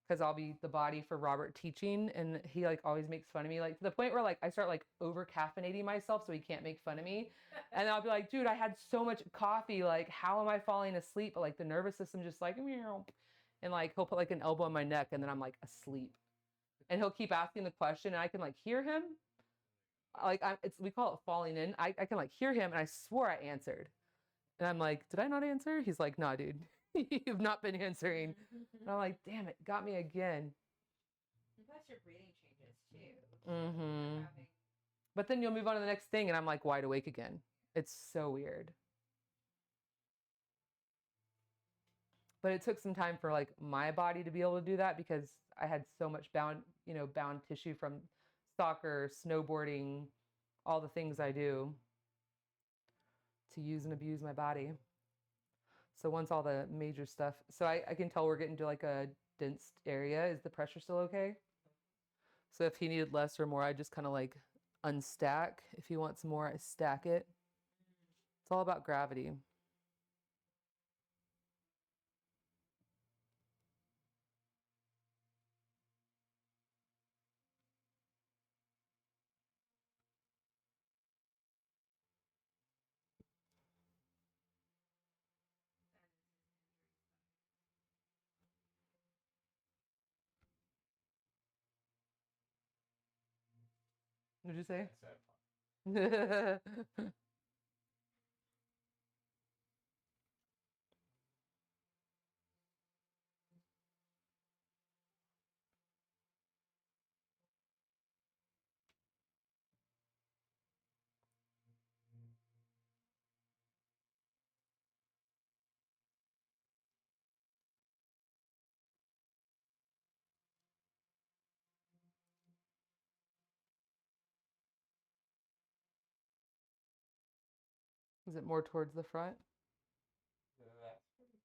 because I'll be the body for Robert teaching. And he like always makes fun of me, like to the point where like I start like over caffeinating myself so he can't make fun of me. And I'll be like, dude, I had so much coffee. Like, how am I falling asleep? But like the nervous system just like, meow. And like he'll put like an elbow on my neck and then I'm like asleep. And he'll keep asking the question and I can like hear him. Like we call it falling in. I can like hear him and I swore I answered. And I'm like, did I not answer? He's like, nah, dude, you've not been answering. And I'm like, damn it, got me again. And plus your breathing changes too. Mm-hmm. But then you'll move on to the next thing and I'm like wide awake again. It's so weird. But it took some time for like my body to be able to do that because I had so much bound tissue from soccer, snowboarding, all the things I do. to use and abuse my body. So once all the major stuff, so I can tell we're getting to like a dense area. Is the pressure still okay? So if he needed less or more, I just kind of like unstack. If he wants more, I stack it. It's all about gravity. What'd you say? Is it more towards the front? That's pretty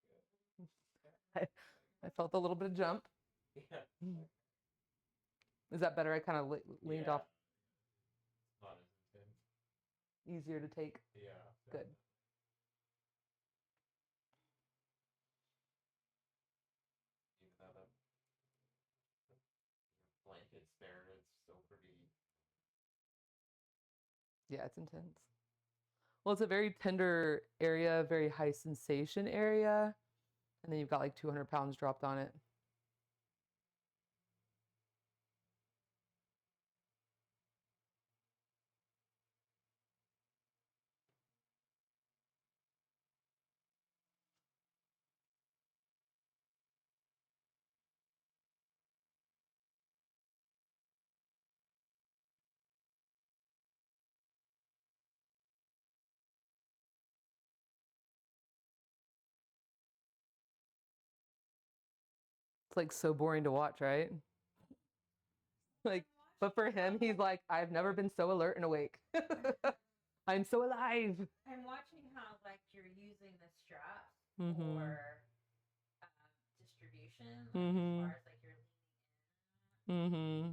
good. I felt a little bit of jump. Yeah. Is that better? I kind of leaned off. Not as intense. Easier to take. Yeah. Good. Even though the blankets there, it's still pretty. Yeah, it's intense. Well, it's a very tender area, very high sensation area. And then you've got like 200 pounds dropped on it. It's like so boring to watch, right? Like, but for him, he's like, I've never been so alert and awake. I'm so alive. I'm watching how like you're using the straps Mhm. for distribution, like Mhm. as far as like you're leaning in. Mm-hmm.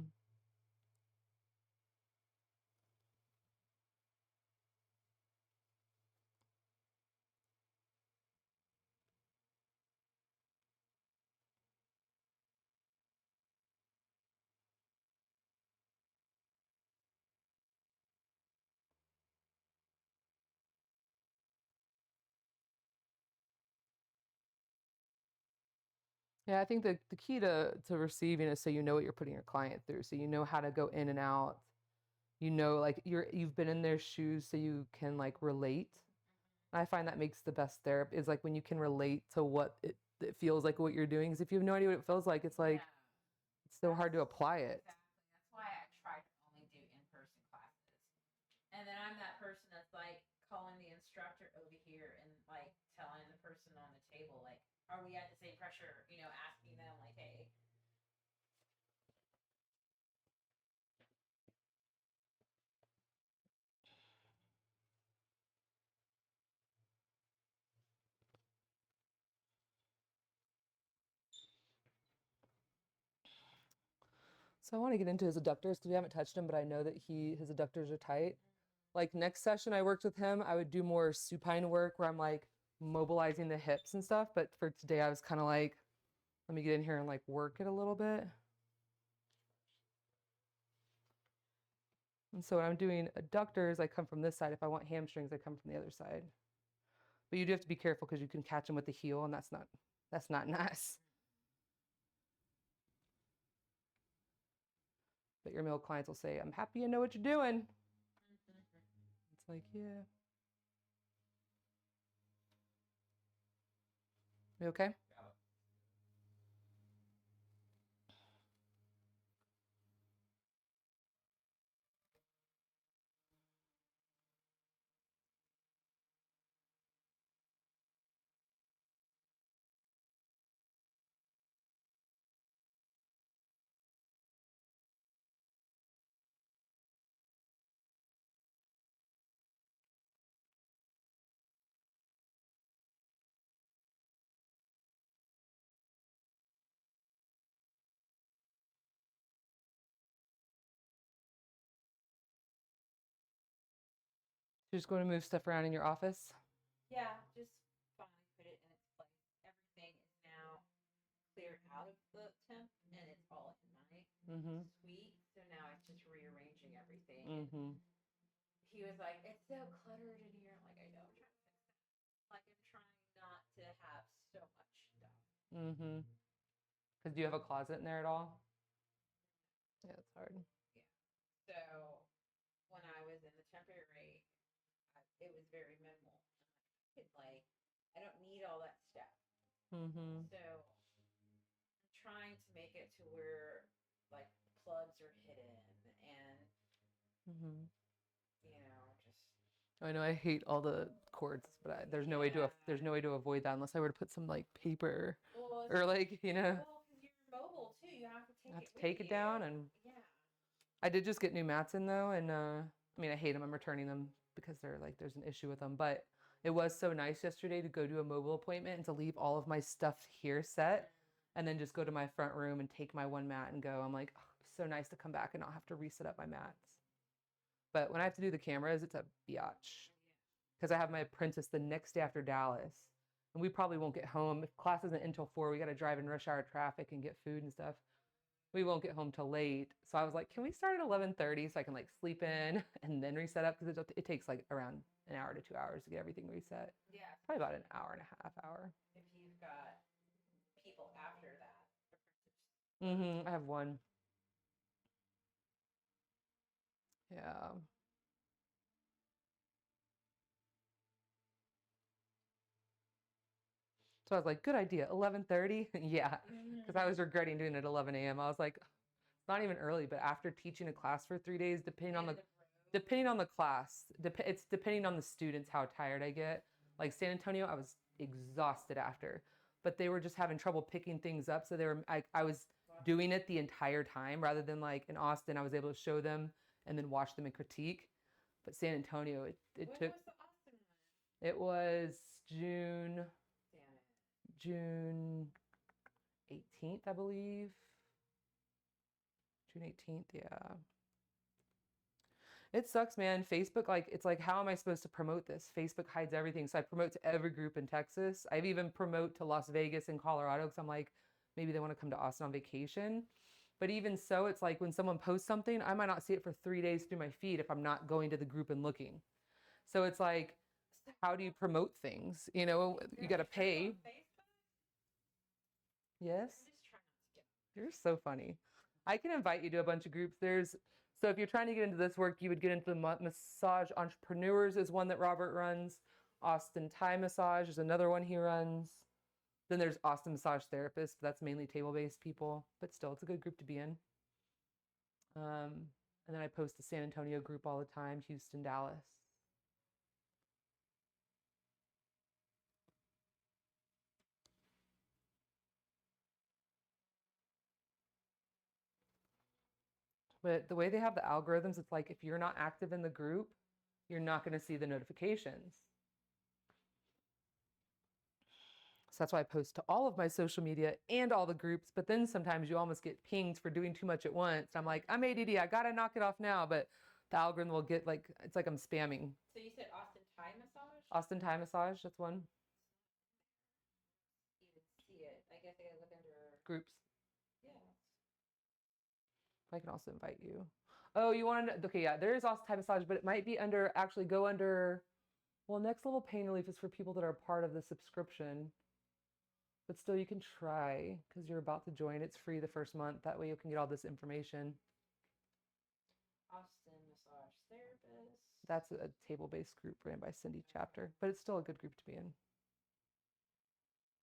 Yeah, I think the key to receiving is so you know what you're putting your client through. So you know how to go in and out. You know, like you've been in their shoes so you can like relate. And I find that makes the best therapy is like when you can relate to what it feels like what you're doing. Because if you have no idea what it feels like, it's like it's so hard to apply it. Exactly. That's why I try to only do in-person classes. And then I'm that person that's like calling the instructor over here and like telling the person on the table, like, are we at the same pressure? You know, asking them like, hey. So I want to get into his adductors because we haven't touched him, but I know that his adductors are tight. Like next session I worked with him, I would do more supine work where I'm like mobilizing the hips and stuff. But for today, I was kind of like, let me get in here and like work it a little bit. And so when I'm doing adductors, I come from this side. If I want hamstrings, I come from the other side. But you do have to be careful because you can catch them with the heel, and that's not nice. But your male clients will say, I'm happy you know what you're doing. It's like, yeah. You okay? You're just going to move stuff around in your office? Yeah, just finally put it in its place. Everything is now cleared out of the temp, and it's all in my suite. So now it's just rearranging everything. And he was like, "It's so cluttered in here." I'm like, "I know, I'm trying to fix that. Like, I'm trying not to have so much stuff." Because do you have a closet in there at all? Yeah, it's hard. Yeah. So when I was in the temporary, it was very minimal. It's like I don't need all that stuff. So I'm trying to make it to where like plugs are hidden and you know just. I know I hate all the cords, but there's no way to there's no way to avoid that unless I were to put some like paper or like Well, because you're mobile too, you have to take it down. And yeah. I did just get new mats in though, and I mean I hate them. I'm returning them because they're like there's an issue with them. But it was so nice yesterday to go to a mobile appointment and to leave all of my stuff here set, and then just go to my front room and take my one mat and go. I'm like, oh, so nice to come back and not have to reset up my mats. But when I have to do the cameras, it's a biatch because I have my apprentice the next day after Dallas, and we probably won't get home. If class isn't until 4, we got to drive in rush hour traffic and get food and stuff. We won't get home till late. So I was like, can we start at 11:30 so I can like sleep in and then reset up? Because it takes like around an hour to 2 hours to get everything reset. Yeah. Probably about an hour and a half hour. If you've got people after that. I have one. Yeah. So I was like, good idea. 11:30? Yeah. Because I was regretting doing it at 11 a.m. I was like, it's not even early, but after teaching a class for 3 days, depending on the class, it's depending on the students how tired I get. Like San Antonio, I was exhausted after, but they were just having trouble picking things up. So I was doing it the entire time rather than like in Austin, I was able to show them and then watch them and critique. But San Antonio, it took. When was the Austin one? It was June 18th, I believe. June 18th, yeah. It sucks, man. Facebook, like, it's like, how am I supposed to promote this? Facebook hides everything. So I promote to every group in Texas. I've even promote to Las Vegas and Colorado because I'm like, maybe they want to come to Austin on vacation. But even so, it's like when someone posts something, I might not see it for 3 days through my feed if I'm not going to the group and looking. So it's like, how do you promote things? You know, you got to pay. Yes. You're so funny. I can invite you to a bunch of groups. So if you're trying to get into this work, you would get into the Massage Entrepreneurs is one that Robert runs. Austin Thai Massage is another one he runs. Then there's Austin Massage Therapists. That's mainly table-based people, but still, it's a good group to be in. And then I post the San Antonio group all the time, Houston, Dallas. But the way they have the algorithms, it's like if you're not active in the group, you're not going to see the notifications. So that's why I post to all of my social media and all the groups. But then sometimes you almost get pinged for doing too much at once. I'm like, I'm ADD. I got to knock it off now. But the algorithm will get like, it's like I'm spamming. So you said Austin Thai Massage? Austin Thai Massage, that's one. Even see it. I guess I gotta look under groups. Yeah. I can also invite you. Oh, you want to, okay, yeah, there is Austin Thai Massage, but it might be under, actually go under, well, next level pain relief is for people that are part of the subscription. But still, you can try because you're about to join. It's free the first month. That way you can get all this information. Austin Massage Therapist. That's a table-based group ran by Cindy Chapter, but it's still a good group to be in.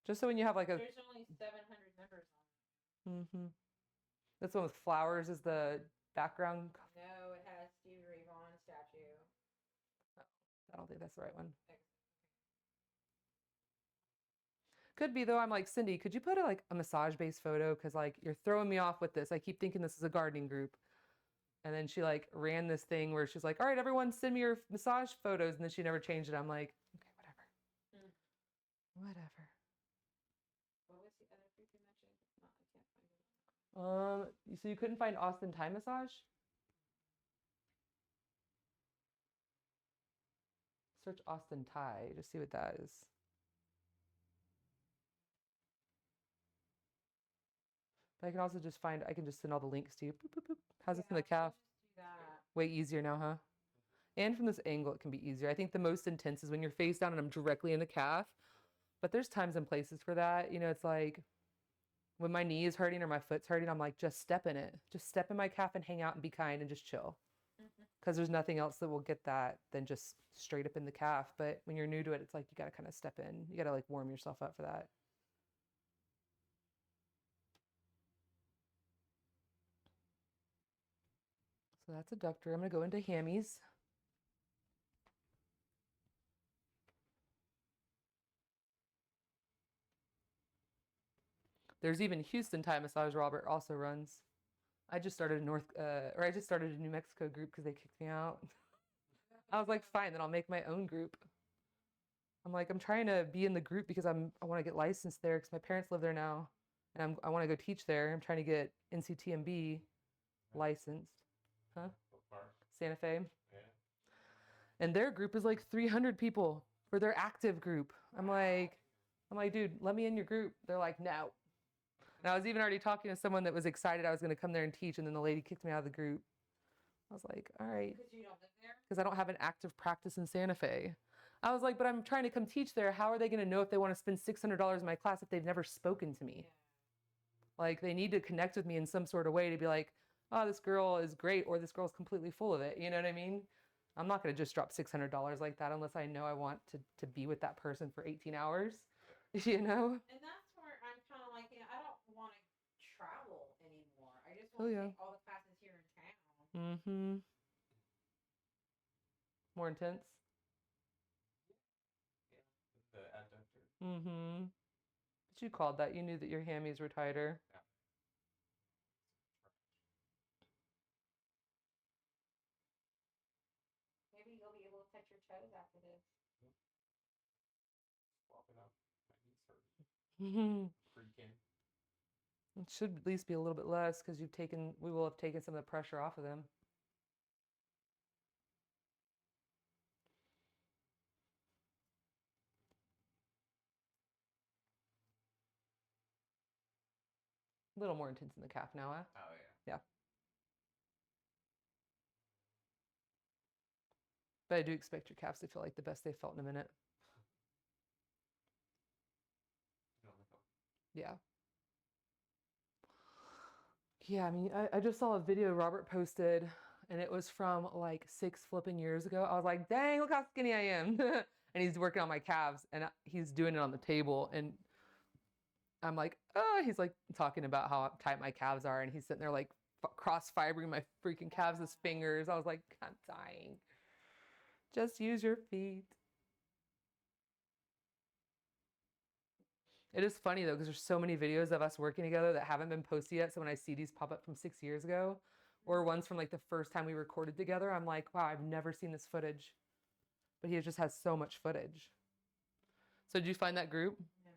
Just so when you have like a... There's only 700 members on it. This one with flowers is the background. No, it has Stevie Ray Vaughan statue. Oh, I don't think that's the right one. Could be though. I'm like, Cindy, could you put a massage-based photo? Because like you're throwing me off with this. I keep thinking this is a gardening group. And then she like ran this thing where she's like, all right, everyone send me your massage photos. And then she never changed it. I'm like, okay, whatever. Whatever. What was the other group you mentioned? I can't find it. So you couldn't find Austin Thai Massage? Search Austin Thai. Just see what that is. But I can also just find, I can just send all the links to you. Boop, boop, boop. How's this in the calf? Just do that. Way easier now, huh? And from this angle, it can be easier. I think the most intense is when you're face down and I'm directly in the calf. But there's times and places for that. You know, it's like when my knee is hurting or my foot's hurting, I'm like, just step in it. Just step in my calf and hang out and be kind and just chill. Because there's nothing else that will get that than just straight up in the calf. But when you're new to it, it's like you got to kind of step in. You got to like warm yourself up for that. So that's adductor. I'm going to go into hammies. There's even Houston Thai massage Robert also runs. I just started a New Mexico group because they kicked me out. I was like, fine, then I'll make my own group. I'm like, I'm trying to be in the group because I want to get licensed there because my parents live there now, and I want to go teach there. I'm trying to get NCTMB licensed. Huh? Santa Fe. Yeah. And their group is like 300 people for their active group. I'm like, dude, let me in your group. They're like, no. And I was even already talking to someone that was excited I was going to come there and teach, and then the lady kicked me out of the group. I was like, all right. Because you don't live there? Because I don't have an active practice in Santa Fe. I was like, but I'm trying to come teach there. How are they going to know if they want to spend $600 in my class if they've never spoken to me? Yeah. Like, they need to connect with me in some sort of way to be like, oh, this girl is great, or this girl's completely full of it. You know what I mean? I'm not going to just drop $600 like that unless I know I want to be with that person for 18 hours, you know? And that's where I'm kind of like, I don't want to travel anymore. I just Oh, want to yeah. take all the classes here in town. Mm-hmm. More intense? The adductor. Mm-hmm. But you called that. You knew that your hammies were tighter. Yeah. Maybe you'll be able to touch your toes after this. Swapping up. My knees hurt. Mm-hmm. Freaking. It should at least be a little bit less because we will have taken some of the pressure off of them. A little more intense in the calf now, huh? Oh yeah. Yeah. But I do expect your calves to feel like the best they've felt in a minute. Yeah. Yeah, I mean, I just saw a video Robert posted, and it was from like 6 flipping years ago. I was like, dang, look how skinny I am. And he's working on my calves, and he's doing it on the table. And I'm like, oh, he's like talking about how tight my calves are. And he's sitting there like cross-fibering my freaking calves with his fingers. I was like, I'm dying. Just use your feet. It is funny though, because there's so many videos of us working together that haven't been posted yet. So when I see these pop up from 6 years ago, or ones from like the first time we recorded together, I'm like, wow, I've never seen this footage. But he just has so much footage. So did you find that group? No.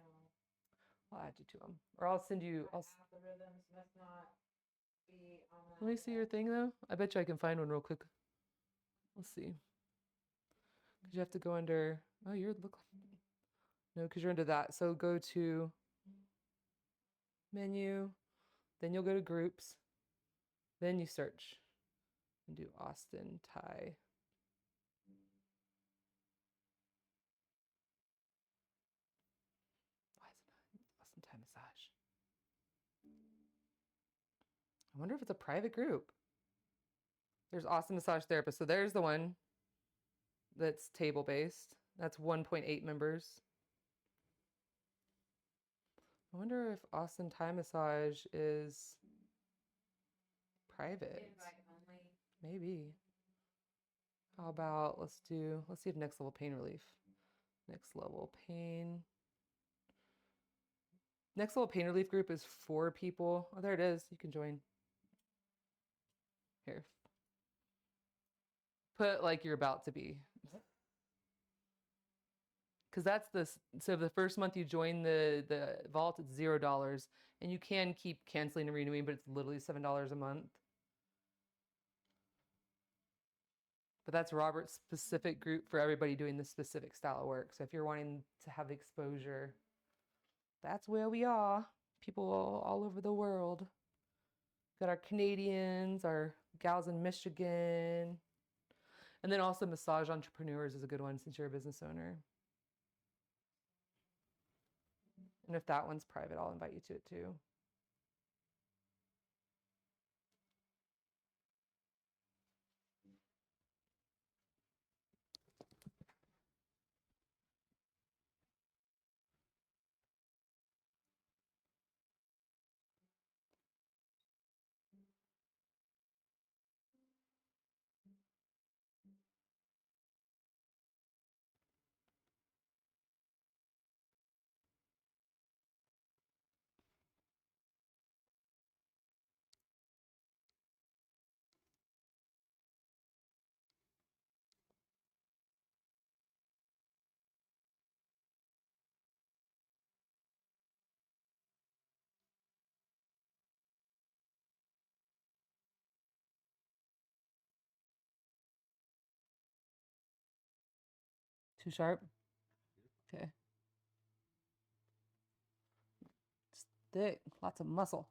I'll add you to them. Or I'll send you, Algorithms must not be on that. let me see your thing though. I bet you I can find one real quick. Let's see. Because you have to go under, oh, you're, look, no, because you're into that. So go to menu, then you'll go to groups, then you search and do Austin Thai. Why is it not Austin Thai massage? I wonder if it's a private group. There's Austin Massage Therapist. So there's the one that's table based. That's 1.8 members. I wonder if Austin Thai Massage is private. Invite only. Maybe. How about let's see if Next Level Pain Relief. Next Level Pain. Next Level Pain Relief group is 4 people. Oh, there it is. You can join. Here. Put like you're about to be. Because that's this. So the first month you join the vault, it's $0, and you can keep canceling and renewing, but it's literally $7 a month. But that's Robert's specific group for everybody doing this specific style of work. So if you're wanting to have exposure, that's where we are. People all over the world. Got our Canadians, our gals in Michigan. And then also massage entrepreneurs is a good one since you're a business owner. And if that one's private, I'll invite you to it too. Too sharp? Okay. It's thick, lots of muscle.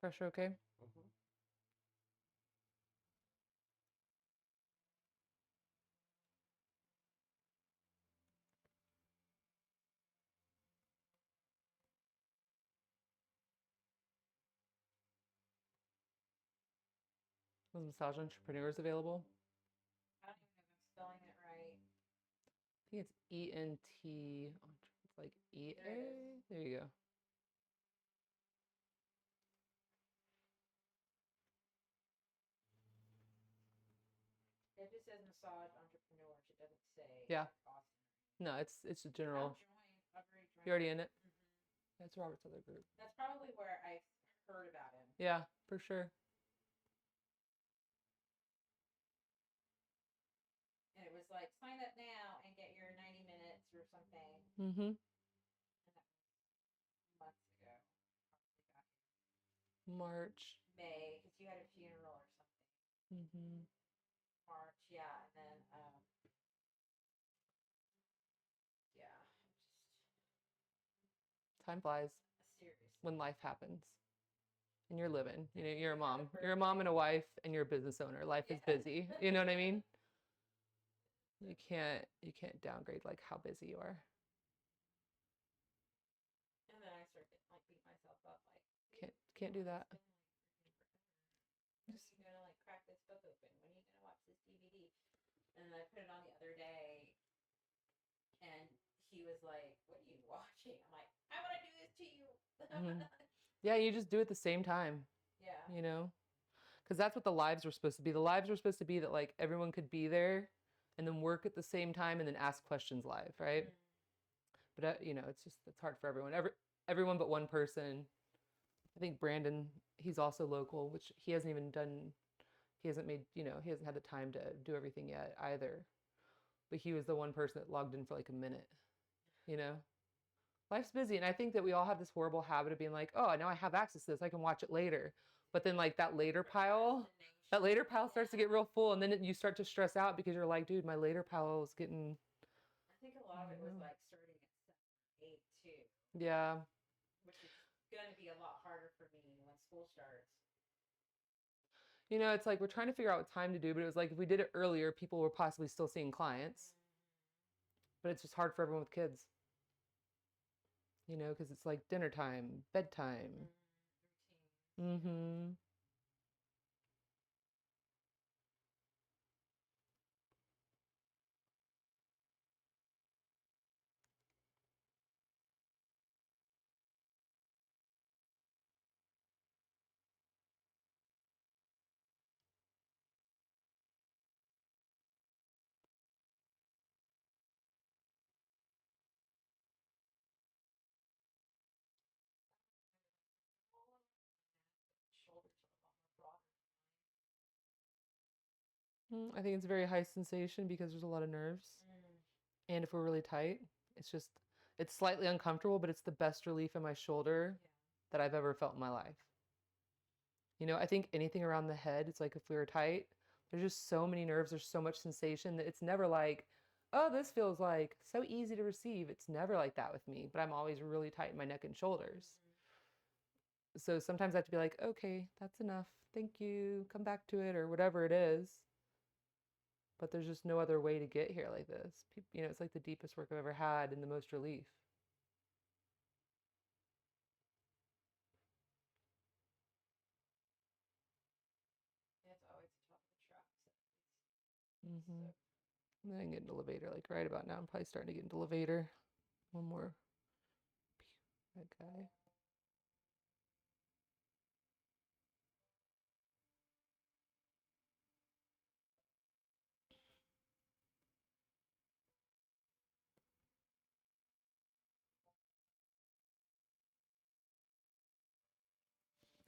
Pressure okay? Was massage entrepreneurs available? I don't even know if I'm spelling it right. I think it's E-N-T. It's like E-A. There it is. There you go. It just says massage entrepreneurs. It doesn't say Yeah. Austin. No, it's a I'll general. join. I've already joined. You're already in it? Mhm. That's Robert's other group. That's probably where I heard about him. Yeah, for sure. And it was like, sign up now and get your 90 minutes or something. Mm-hmm. And that was months ago. Probably back March. in May, because you had a funeral or something. Mm-hmm. March, yeah. And then, yeah, just Time flies seriously. when life happens. And you're living. You know, you're a mom. You're a mom and a wife and you're a business owner. Life is busy. You know what I mean? You can't downgrade like how busy you are. And then I started getting, like, beat myself up, like, Can't do that. When are you gonna like crack this book open? When are you gonna watch this DVD? And then I put it on the other day, and he was like, "What are you watching?" I'm like, "I want to do this to you." Yeah, you just do it at the same time. Yeah. You know, because that's what the lives were supposed to be. The lives were supposed to be that like everyone could be there, and then work at the same time, and then ask questions live, right? But you know, it's hard for everyone. Everyone but one person. I think Brandon, he's also local, which he hasn't even done. He hasn't made, you know, he hasn't had the time to do everything yet either. But he was the one person that logged in for like a minute, you know? Life's busy. And I think that we all have this horrible habit of being like, oh, now I have access to this. I can watch it later. But then like that later pile starts to get real full. And then you start to stress out because you're like, dude, my later pile is getting. I think a lot of it was like starting at 7 or 8 too. Yeah. Which is going to be a lot harder for me when school starts. You know, it's like we're trying to figure out what time to do, but it was like if we did it earlier, people were possibly still seeing clients. But it's just hard for everyone with kids. You know, because it's like dinner time, bedtime. Mm-hmm. I think it's a very high sensation because there's a lot of nerves. And if we're really tight, it's slightly uncomfortable, but it's the best relief in my shoulder that I've ever felt in my life. You know, I think anything around the head, it's like if we were tight, there's just so many nerves, there's so much sensation that it's never like, oh, this feels like so easy to receive. It's never like that with me, but I'm always really tight in my neck and shoulders. So sometimes I have to be like, okay, that's enough. Thank you. Come back to it or whatever it is. But there's just no other way to get here like this. You know, it's like the deepest work I've ever had and the most relief. It's always the top of the truck. Mm-hmm. And then I can get into elevator like right about now. I'm probably starting to get into elevator. One more. That guy.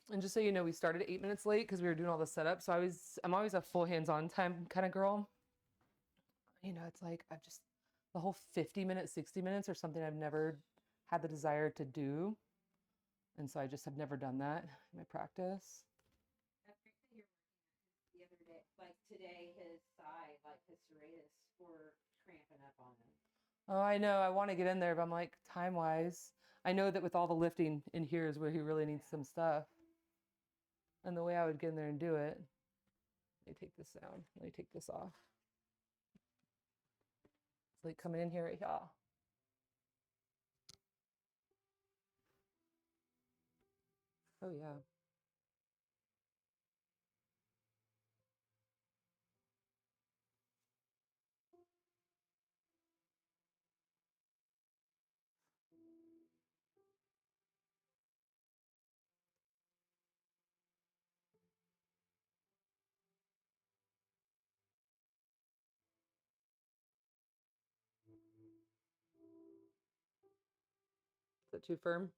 And just so you know, we started 8 minutes late because we were doing all the setup. So I'm always a full hands-on time kind of girl. You know, it's like the whole 50 minutes, 60 minutes or something I've never had the desire to do. And so I just have never done that in my practice. That's great to hear. The other day, like today, his side, like his serratus, were cramping up on him. Oh, I know. I want to get in there, but I'm like, time-wise, I know that with all the lifting in here is where he really needs some stuff. And the way I would get in there and do it, let me take this down. Let me take this off. It's like coming in here, yeah. Oh, yeah. Is that too firm?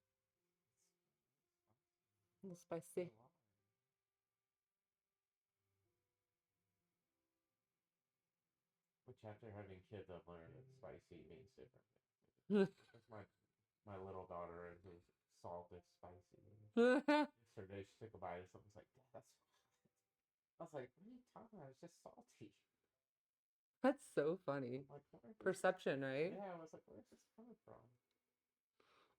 A little spicy. Which after having kids, I've learned that spicy means different. That's my little daughter whose salt is spicy. Yesterday she took a bite of something. Was like, Dad, that's. I was like, what are you talking about? It's just salty. That's so funny. Like, Perception, right? Yeah, I was like, where's this coming from?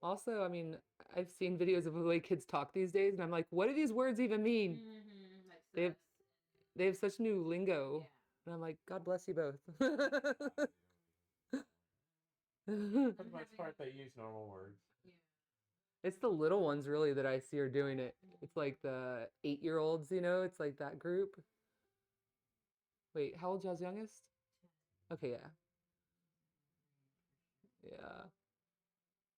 Also, I mean, I've seen videos of the way kids talk these days, and I'm like, what do these words even mean? Like They have such new lingo. Yeah. And I'm like, God bless you both. For the most part, they use normal words. Yeah. It's the little ones really that I see are doing it. It's like the 8-year-olds, you know, it's like that group. Wait, how old's y'all's youngest? Okay, yeah. Yeah.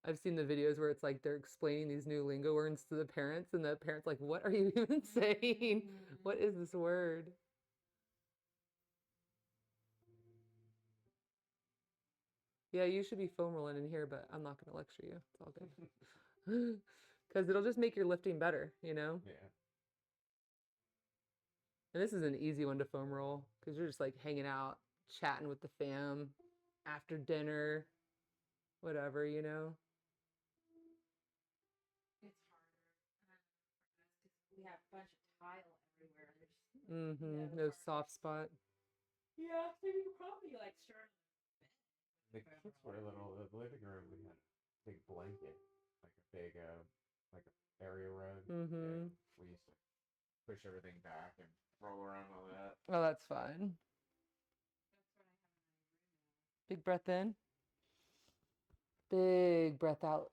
I've seen the videos where it's like they're explaining these new lingo words to the parents, and the parents like, what are you even saying? What is this word? Yeah, you should be foam rolling in here, but I'm not going to lecture you. It's all good. Because it'll just make your lifting better, you know? Yeah. And this is an easy one to foam roll because you're just like hanging out, chatting with the fam after dinner, whatever, you know? It's harder. Because we have a bunch of tile everywhere. Mm-hmm. No soft spot. Yeah, so you could probably like start. The kids were little. The living room, we had a big blanket, like a big, like a area rug. Mm-hmm. We used to push everything back and roll around all that. Oh, that's fun. Big breath in. Big breath out.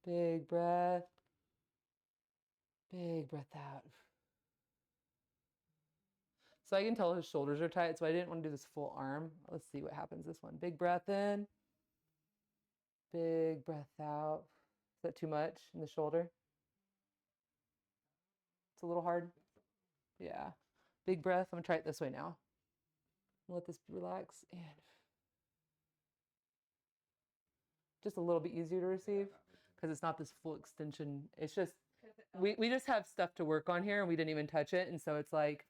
Big breath. Big breath out. So I can tell his shoulders are tight, so I didn't want to do this full arm. Let's see what happens this one. Big breath in. Big breath out. Is that too much in the shoulder? It's a little hard. Yeah. Big breath. I'm going to try it this way now. Let this relax and just a little bit easier to receive because it's not this full extension. It's just, we just have stuff to work on here and we didn't even touch it. And so it's like,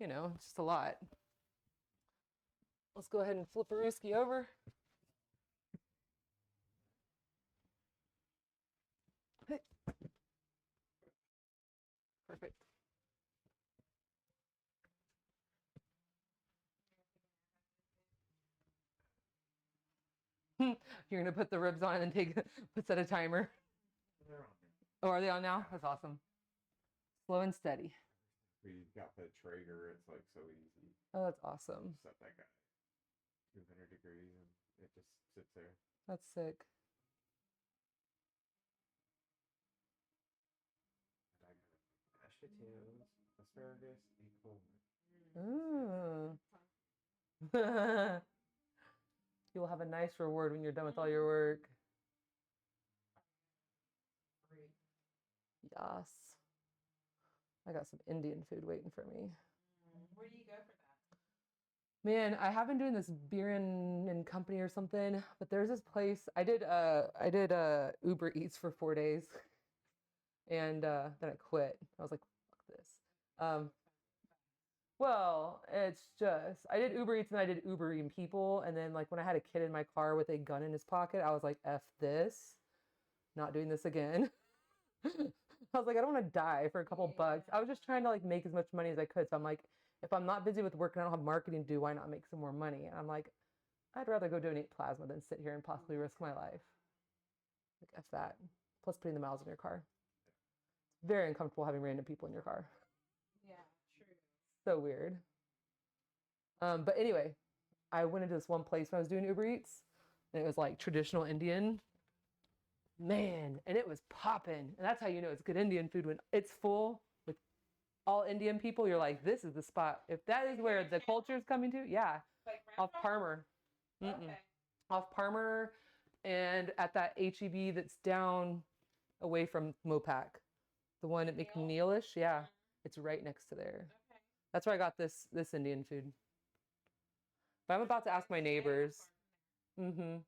it's just a lot. Let's go ahead and flip a Rooski over. Hey. Perfect. You're gonna put the ribs on and set a timer. Oh, are they on now? That's awesome. Slow and steady. We got the Traeger. It's like so easy. Oh, that's awesome. Set that guy 200 degrees and it just sits there. That's sick. And I got mashed potatoes, asparagus, and Ooh. corn. You'll have a nice reward when you're done with all your work. Yes. I got some Indian food waiting for me. Where do you go for that? Man, I have been doing this beer and company or something, but there's this place. I did Uber Eats for 4 days, and then I quit. I was like, fuck this. Well, it's just I did Uber Eats and I did Ubering people, and then like when I had a kid in my car with a gun in his pocket, I was like, F this, not doing this again. I was like, I don't want to die for a couple bucks. I was just trying to like make as much money as I could. So I'm like, if I'm not busy with work and I don't have marketing to do, why not make some more money? And I'm like, I'd rather go donate plasma than sit here and possibly risk my life. Like F that. Plus putting the miles in your car. It's very uncomfortable having random people in your car. Yeah, true. So weird. But anyway, I went into this one place when I was doing Uber Eats, and it was like traditional Indian. Man, and it was popping. And that's how you know it's good Indian food, when it's full with all Indian people. You're like, this is the spot. If that is where the culture is coming to, yeah. Like Off Parmer. Okay. Off Parmer, and at that HEB that's down away from Mopac. The one at McNeilish, yeah. It's right next to there. Okay. That's where I got this Indian food. But I'm about to ask my neighbors. I'm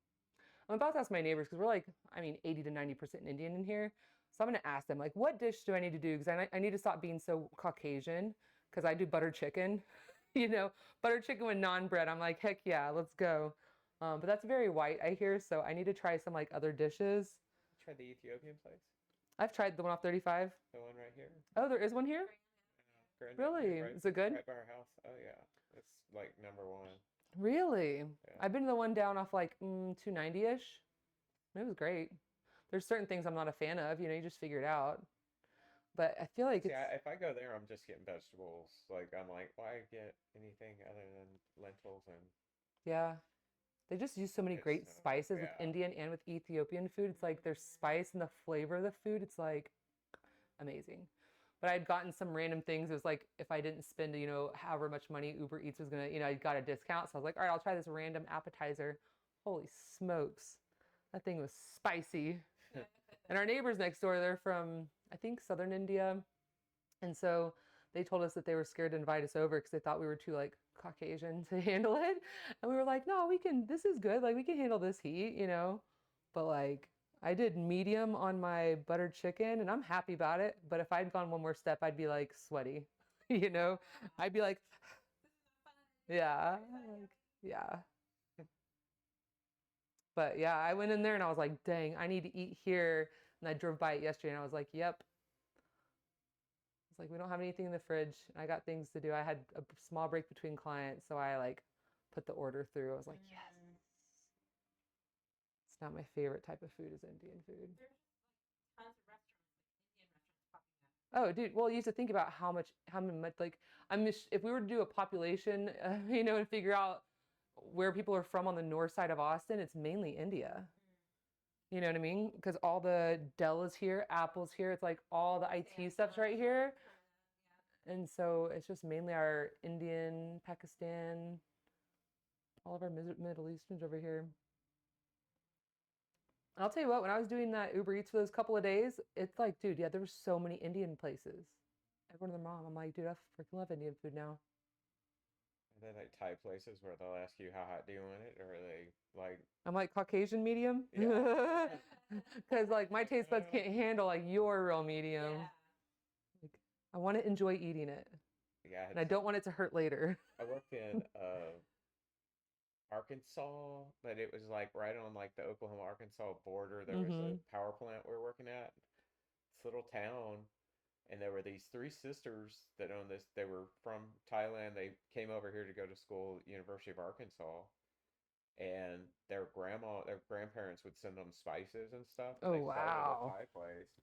about to ask my neighbors because we're like, 80 to 90% Indian in here. So I'm going to ask them, like, what dish do I need to do? Because I need to stop being so Caucasian, because I do butter chicken. Butter chicken with naan bread. I'm like, heck yeah, let's go. But that's very white, I hear. So I need to try some like other dishes. Try the Ethiopian place. I've tried the one off 35. The one right here. Oh, there is one here? Really? Right, Is it good? Right by our house. Oh yeah, it's like #1. Really? Yeah. I've been to the one down off like 290-ish. It was great. There's certain things I'm not a fan of. You just figure it out. But I feel like if I go there, I'm just getting vegetables. Like I'm like, why get anything other than lentils and? Yeah. They just use so many great spices with Indian and with Ethiopian food. It's like their spice and the flavor of the food. It's like amazing. But I'd gotten some random things. It was like if I didn't spend, however much money Uber Eats was going to, I got a discount. So I was like, all right, I'll try this random appetizer. Holy smokes. That thing was spicy. And our neighbors next door, they're from, I think, southern India. And so they told us that they were scared to invite us over because they thought we were too like Caucasian to handle it. And we were like, no, this is good. Like we can handle this heat, But like I did medium on my buttered chicken and I'm happy about it. But if I'd gone one more step, I'd be like sweaty, I'd be like, yeah, yeah. But yeah, I went in there and I was like, dang, I need to eat here. And I drove by it yesterday and I was like, yep. It's like, we don't have anything in the fridge. I got things to do. I had a small break between clients. So I like put the order through. I was like, yes. It's not my favorite type of food is Indian food. There's tons of restaurants, like Indian restaurants popping up. Oh, dude. Well, you have to think about how much, like, if we were to do a population, to figure out where people are from on the north side of Austin, it's mainly India. You know what I mean? Because all the Dell is here, Apple's here. It's like all the IT stuff's right here. And so it's just mainly our Indian, Pakistan, all of our Middle Easterns over here. And I'll tell you what, when I was doing that Uber Eats for those couple of days, it's like, dude, yeah, there were so many Indian places. Everyone and their mom. I'm like, dude, I freaking love Indian food now. And then like Thai places where they'll ask you how hot do you want it, or they like. I'm like Caucasian medium. Yeah. Because like my taste buds can't handle like your real medium. Yeah. Like, I want to enjoy eating it, Yeah, and I don't want it to hurt later. I worked in Arkansas, but it was like right on like the Oklahoma Arkansas border. There was a power plant we were working at. This little town, and there were these three sisters that owned this. They were from Thailand. They came over here to go to school at University of Arkansas, and their grandparents would send them spices and stuff. Oh, They started a wow. Thai place,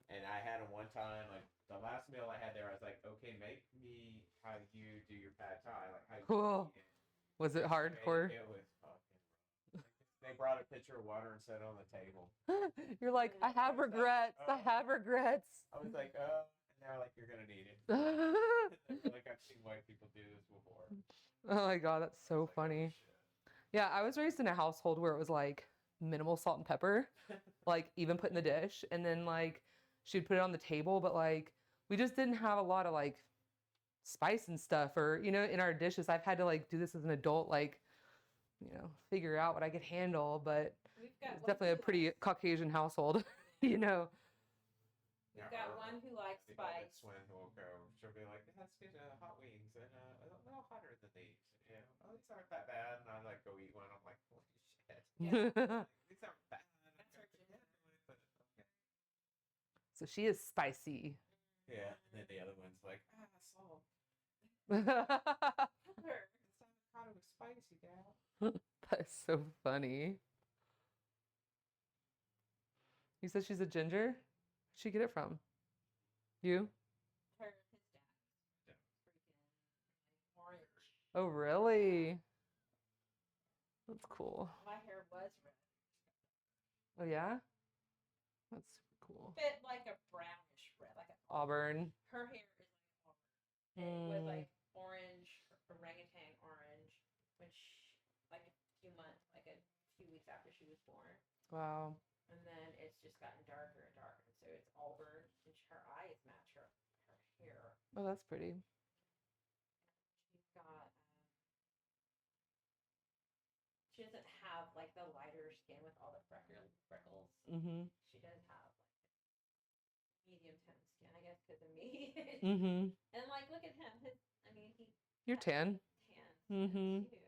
and I had them one time. Like the last meal I had there, I was like, "Okay, make me how you do your pad Thai, like how you Cool. eat it." Was it hardcore? It was fucking rough. They brought a pitcher of water and set it on the table. You're like, I have regrets. I have regrets. I was like, and they're like, "You're gonna need it." And they're like, "I've seen white people do this before." Oh my God, that's so Like, funny. oh, shit. Yeah, I was raised in a household where it was like minimal salt and pepper, like even put in the dish. And then like she'd put it on the table, but like we just didn't have a lot of like spice and stuff or, in our dishes. I've had to like do this as an adult, like, figure out what I could handle. But We've got it's one definitely a who pretty likes- Caucasian household, you know. We've got one who likes the other spice. twin will go. She'll be like, "Let's get hot wings and a little hotter than these." Oh, these aren't that bad. And I like go eat one. I'm like, "Holy shit, these aren't bad." That's our ginger. But okay. So she is spicy. Yeah, and then the other one's like, salt. That's Heather, it's avocado with spicy, gal. so funny. You said she's a ginger? Where'd she get it from? You? His dad. Freaking orange. Oh, really? That's cool. My hair was red. Oh, yeah? That's super cool. Bit like a brownish red, like an Auburn. Her hair is like auburn. It was like orange, orangutan orange, when like a few months, like a few weeks after she was born. Wow. And then it's just gotten darker and darker. So it's auburn, and her eyes match her hair. Oh, that's pretty. She's got. She doesn't have like the lighter skin with all the freckles. Mm-hmm. She does have like medium tone skin, I guess, because of me. Mm-hmm. And like, look at him. You're tan. Tan Mm-hmm. too.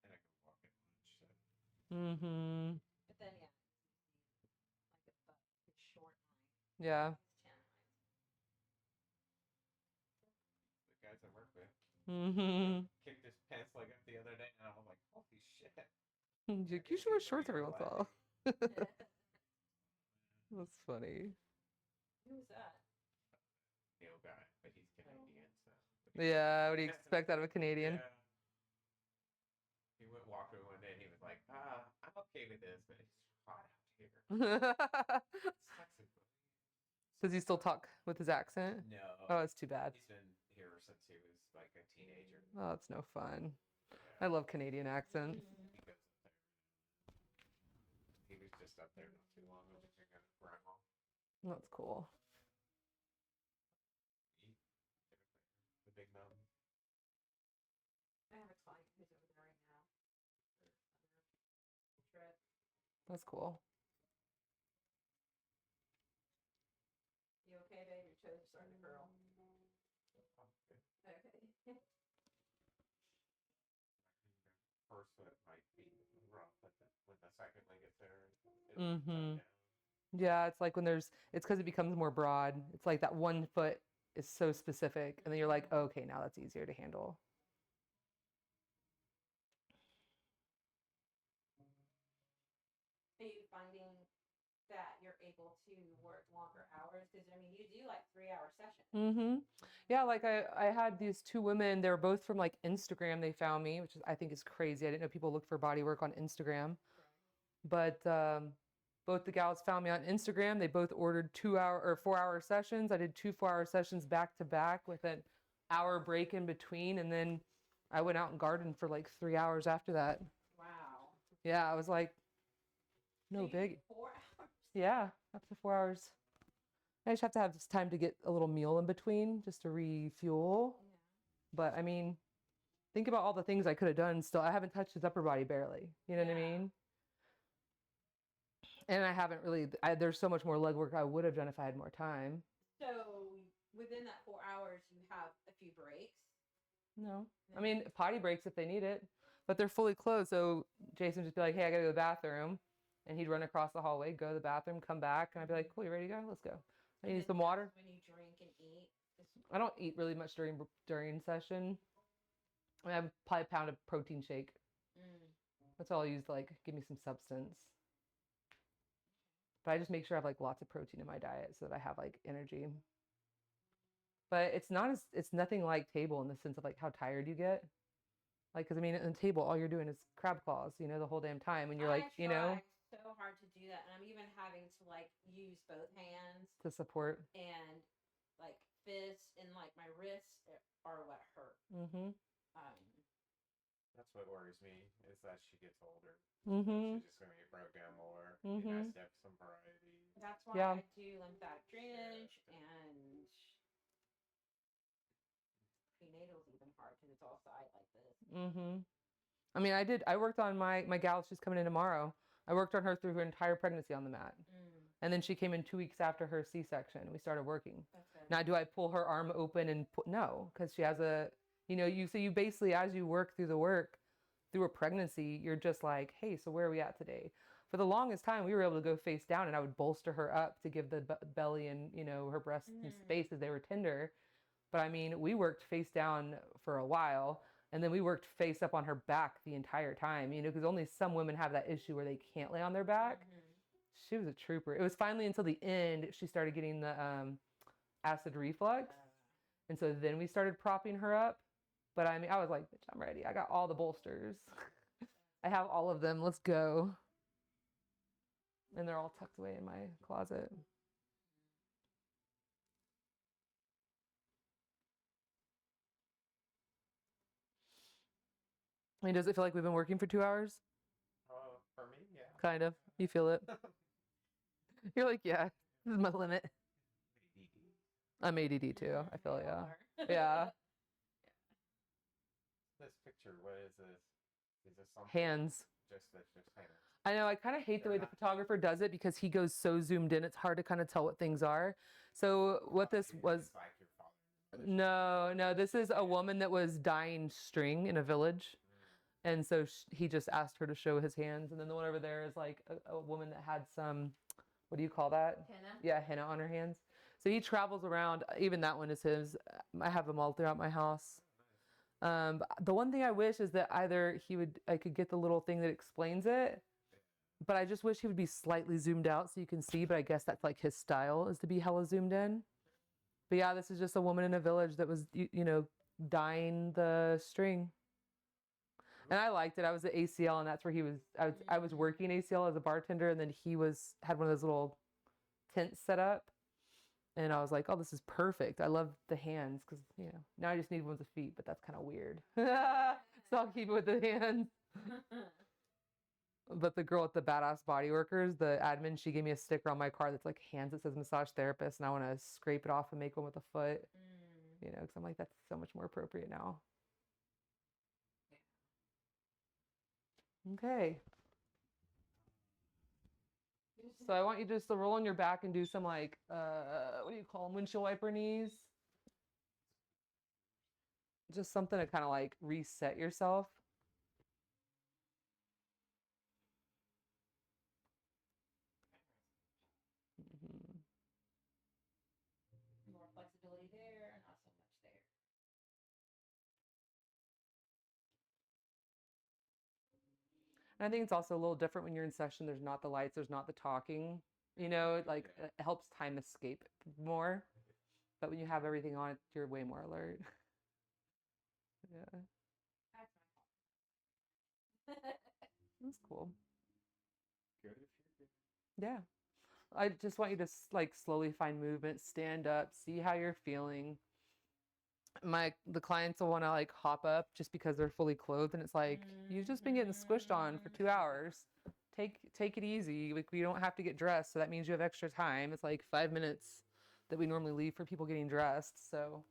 And I can walk at lunch. So. Mm-hmm. But then yeah, like a short line. Yeah. It's tan lines. The guys I work with Mm-hmm. kicked his pants leg up the other day, and I was like, "Holy shit!" Like, you should wear shorts every once in a while. That's funny. Who's that? Neil guy, but he's Canadian, so. Yeah, what do you expect out of a Canadian? Yeah. He walked away one day, and he was like, "I'm okay with this, but it's hot out here." Sucks it. Does he still talk with his accent? No. Oh, it's too bad. He's been here since he was like a teenager. Oh, it's no fun. Yeah. I love Canadian accents. He goes up there. He was just up there not too long ago visiting his grandma. That's cool. The big mountain. I have a client who's over there right now. Trip. That's cool. You okay, babe? Your toes are starting to curl. Okay. First foot might be rough, but when the second leg gets there, it'll Mhm. down. Yeah, it's like it's because it becomes more broad. It's like that one foot is so specific, and then you're like, okay, now that's easier to handle. Are you finding that you're able to work longer hours? Because I mean, you do like 3-hour sessions. Mm-hmm. Yeah, like I had these two women. They were both from like Instagram. They found me, which I think is crazy. I didn't know people look for body work on Instagram. But both the gals found me on Instagram. They both ordered 2-hour or 4-hour sessions. I did 2 4-hour sessions back to back with an hour break in between, and then I went out and gardened for like 3 hours after that. Wow. Yeah, I was like, So no you do big. 4 hours. Yeah, up to 4 hours. I just have to have this time to get a little meal in between just to refuel. Yeah. But I mean, think about all the things I could have done. Still, I haven't touched his upper body barely. You know what I mean? And I haven't really. There's so much more leg work I would have done if I had more time. So within that 4 hours, you have a few breaks. No, I mean potty breaks if they need it, but they're fully closed. So Jason would just be like, "Hey, I gotta go to the bathroom," and he'd run across the hallway, go to the bathroom, come back, and I'd be like, "Cool, you ready to go? Let's go." I need some water. When you drink and eat. I don't eat really much during session. I have probably a pound of protein shake. That's all I use to like give me some substance. But I just make sure I have like lots of protein in my diet so that I have like energy. But it's nothing like table in the sense of like how tired you get. Like, cause I mean, in the table, all you're doing is crab claws, you know, the whole damn time. And you're like, you know. So hard to do that. And I'm even having to like use both hands. To support. And like fists and like my wrists are what hurt. That's what worries me is that she gets older. She's just going to get broke down more. And I step some variety. That's why I do lymphatic drainage and prenatal's even hard because it's all side like this. I mean, I worked on my gal. She's coming in tomorrow. I worked on her through her entire pregnancy on the mat. And then she came in 2 weeks after her C-section. And we started working. Now, do I pull her arm open and no, because she has a, you know, you basically, as you work through a pregnancy, you're just like, hey, so where are we at today? For the longest time, we were able to go face down and I would bolster her up to give the belly and, you know, her breasts some space as they were tender. But I mean, we worked face down for a while and then we worked face up on her back the entire time, you know, because only some women have that issue where they can't lay on their back. She was a trooper. It was finally until the end she started getting the acid reflux. And so then we started propping her up. But I mean, I was like, bitch, I'm ready. I got all the bolsters. I have all of them. Let's go. And they're all tucked away in my closet. I mean, does it feel like we've been working for 2 hours? For me, yeah. Kind of. You feel it? You're like, yeah, this is my limit. I'm ADD too. I feel, yeah. This picture, what is this? Is this something? Hands. Just hands. I know. I kind of hate the way the photographer does it because he goes so zoomed in. It's hard to kind of tell what things are. So what this was. Like your father. No. This is a woman that was dyeing string in a village. And so he just asked her to show his hands. And then the one over there is like a woman that had some, what do you call that? Henna? Yeah, henna on her hands. So he travels around. Even that one is his. I have them all throughout my house. The one thing I wish is that either I could get the little thing that explains it, but I just wish he would be slightly zoomed out so you can see, but I guess that's like his style is to be hella zoomed in. But yeah, this is just a woman in a village that was, you know, dyeing the string. And I liked it. I was at ACL and that's where I was working ACL as a bartender and then he had one of those little tents set up. And I was like, oh, this is perfect. I love the hands because, you know, now I just need ones with feet, but that's kind of weird. So I'll keep it with the hands. But the girl at the Badass Body Workers, the admin, she gave me a sticker on my car that's like hands that says massage therapist. And I want to scrape it off and make one with a foot, you know, because I'm like, that's so much more appropriate now. Okay. So I want you just to roll on your back and do some like, what do you call them? Windshield wiper knees. Just something to kind of like reset yourself. More flexibility there, not so much there. And I think it's also a little different when you're in session. There's not the lights, there's not the talking, you know, like it helps time escape more. But when you have everything on, you're way more alert. Yeah. That's cool. Good if you're good. Yeah. I just want you to like slowly find movement, stand up, see how you're feeling. The clients will want to like hop up just because they're fully clothed and it's like you've just been getting squished on for 2 hours. Take it easy. Like we don't have to get dressed, so that means you have extra time. It's like 5 minutes that we normally leave for people getting dressed. So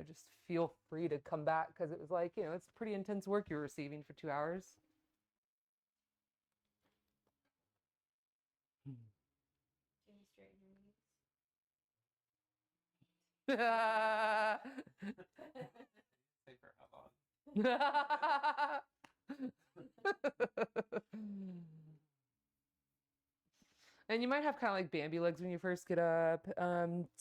just feel free to come back because it was like, it's pretty intense work you're receiving for 2 hours. Can you straighten your knees? Say for how long? And you might have kind of like Bambi legs when you first get up.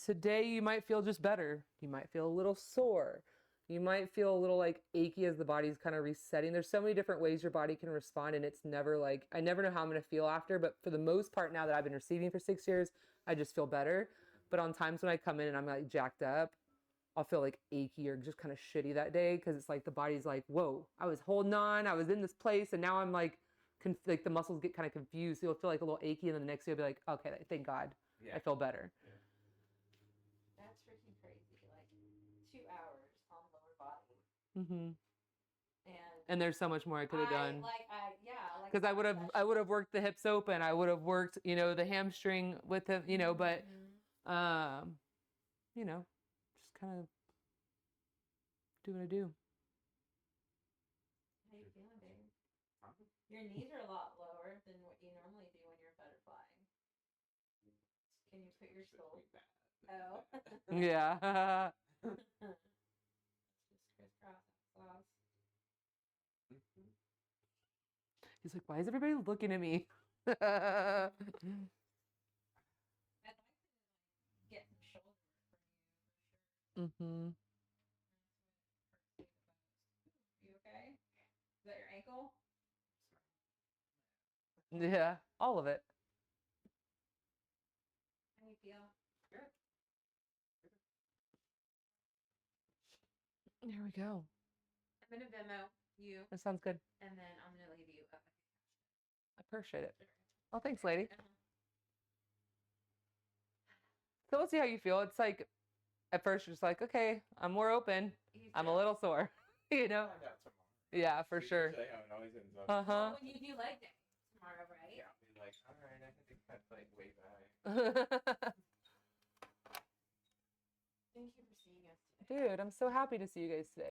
Today you might feel just better. You might feel a little sore. You might feel a little like achy as the body's kind of resetting. There's so many different ways your body can respond, and it's never like, I never know how I'm going to feel after, but for the most part now that I've been receiving for 6 years, I just feel better. But on times when I come in and I'm like jacked up, I'll feel like achy or just kind of shitty that day because it's like the body's like, whoa, I was holding on, I was in this place, and now I'm like, like the muscles get kind of confused. So you'll feel like a little achy, and then the next day you'll be like, okay, thank God, I feel better. Yeah. That's freaking crazy. Like 2 hours on lower body. Mm-hmm. And And there's so much more I could have done. Because I would have worked the hips open. I would have worked, the hamstring with him, but, just kind of do what I do. How you feeling, babe? Your knees are a lot lower than what you normally do when you're butterflying. Can you put your soul? Oh. Yeah. Just crisscross applause. He's like, why is everybody looking at me? I'd like to get some shoulder work from you for sure. Mm-hmm. You okay? Is that your ankle? Yeah, all of it. How you feel? Good. There we go. I'm gonna Venmo you, That sounds good. and then I'm gonna leave you up. I appreciate it. Well, thanks, lady. Uh-huh. So we'll see how you feel. It's like, at first you're just like, okay, I'm more open. I'm a little sore, Find out tomorrow. Yeah, for It's sure. usually how it always ends up. Uh-huh. When you do leg day tomorrow, right? Yeah, I'll be like, all right, I think that's like way back. Thank you for seeing us today. Dude, I'm so happy to see you guys today.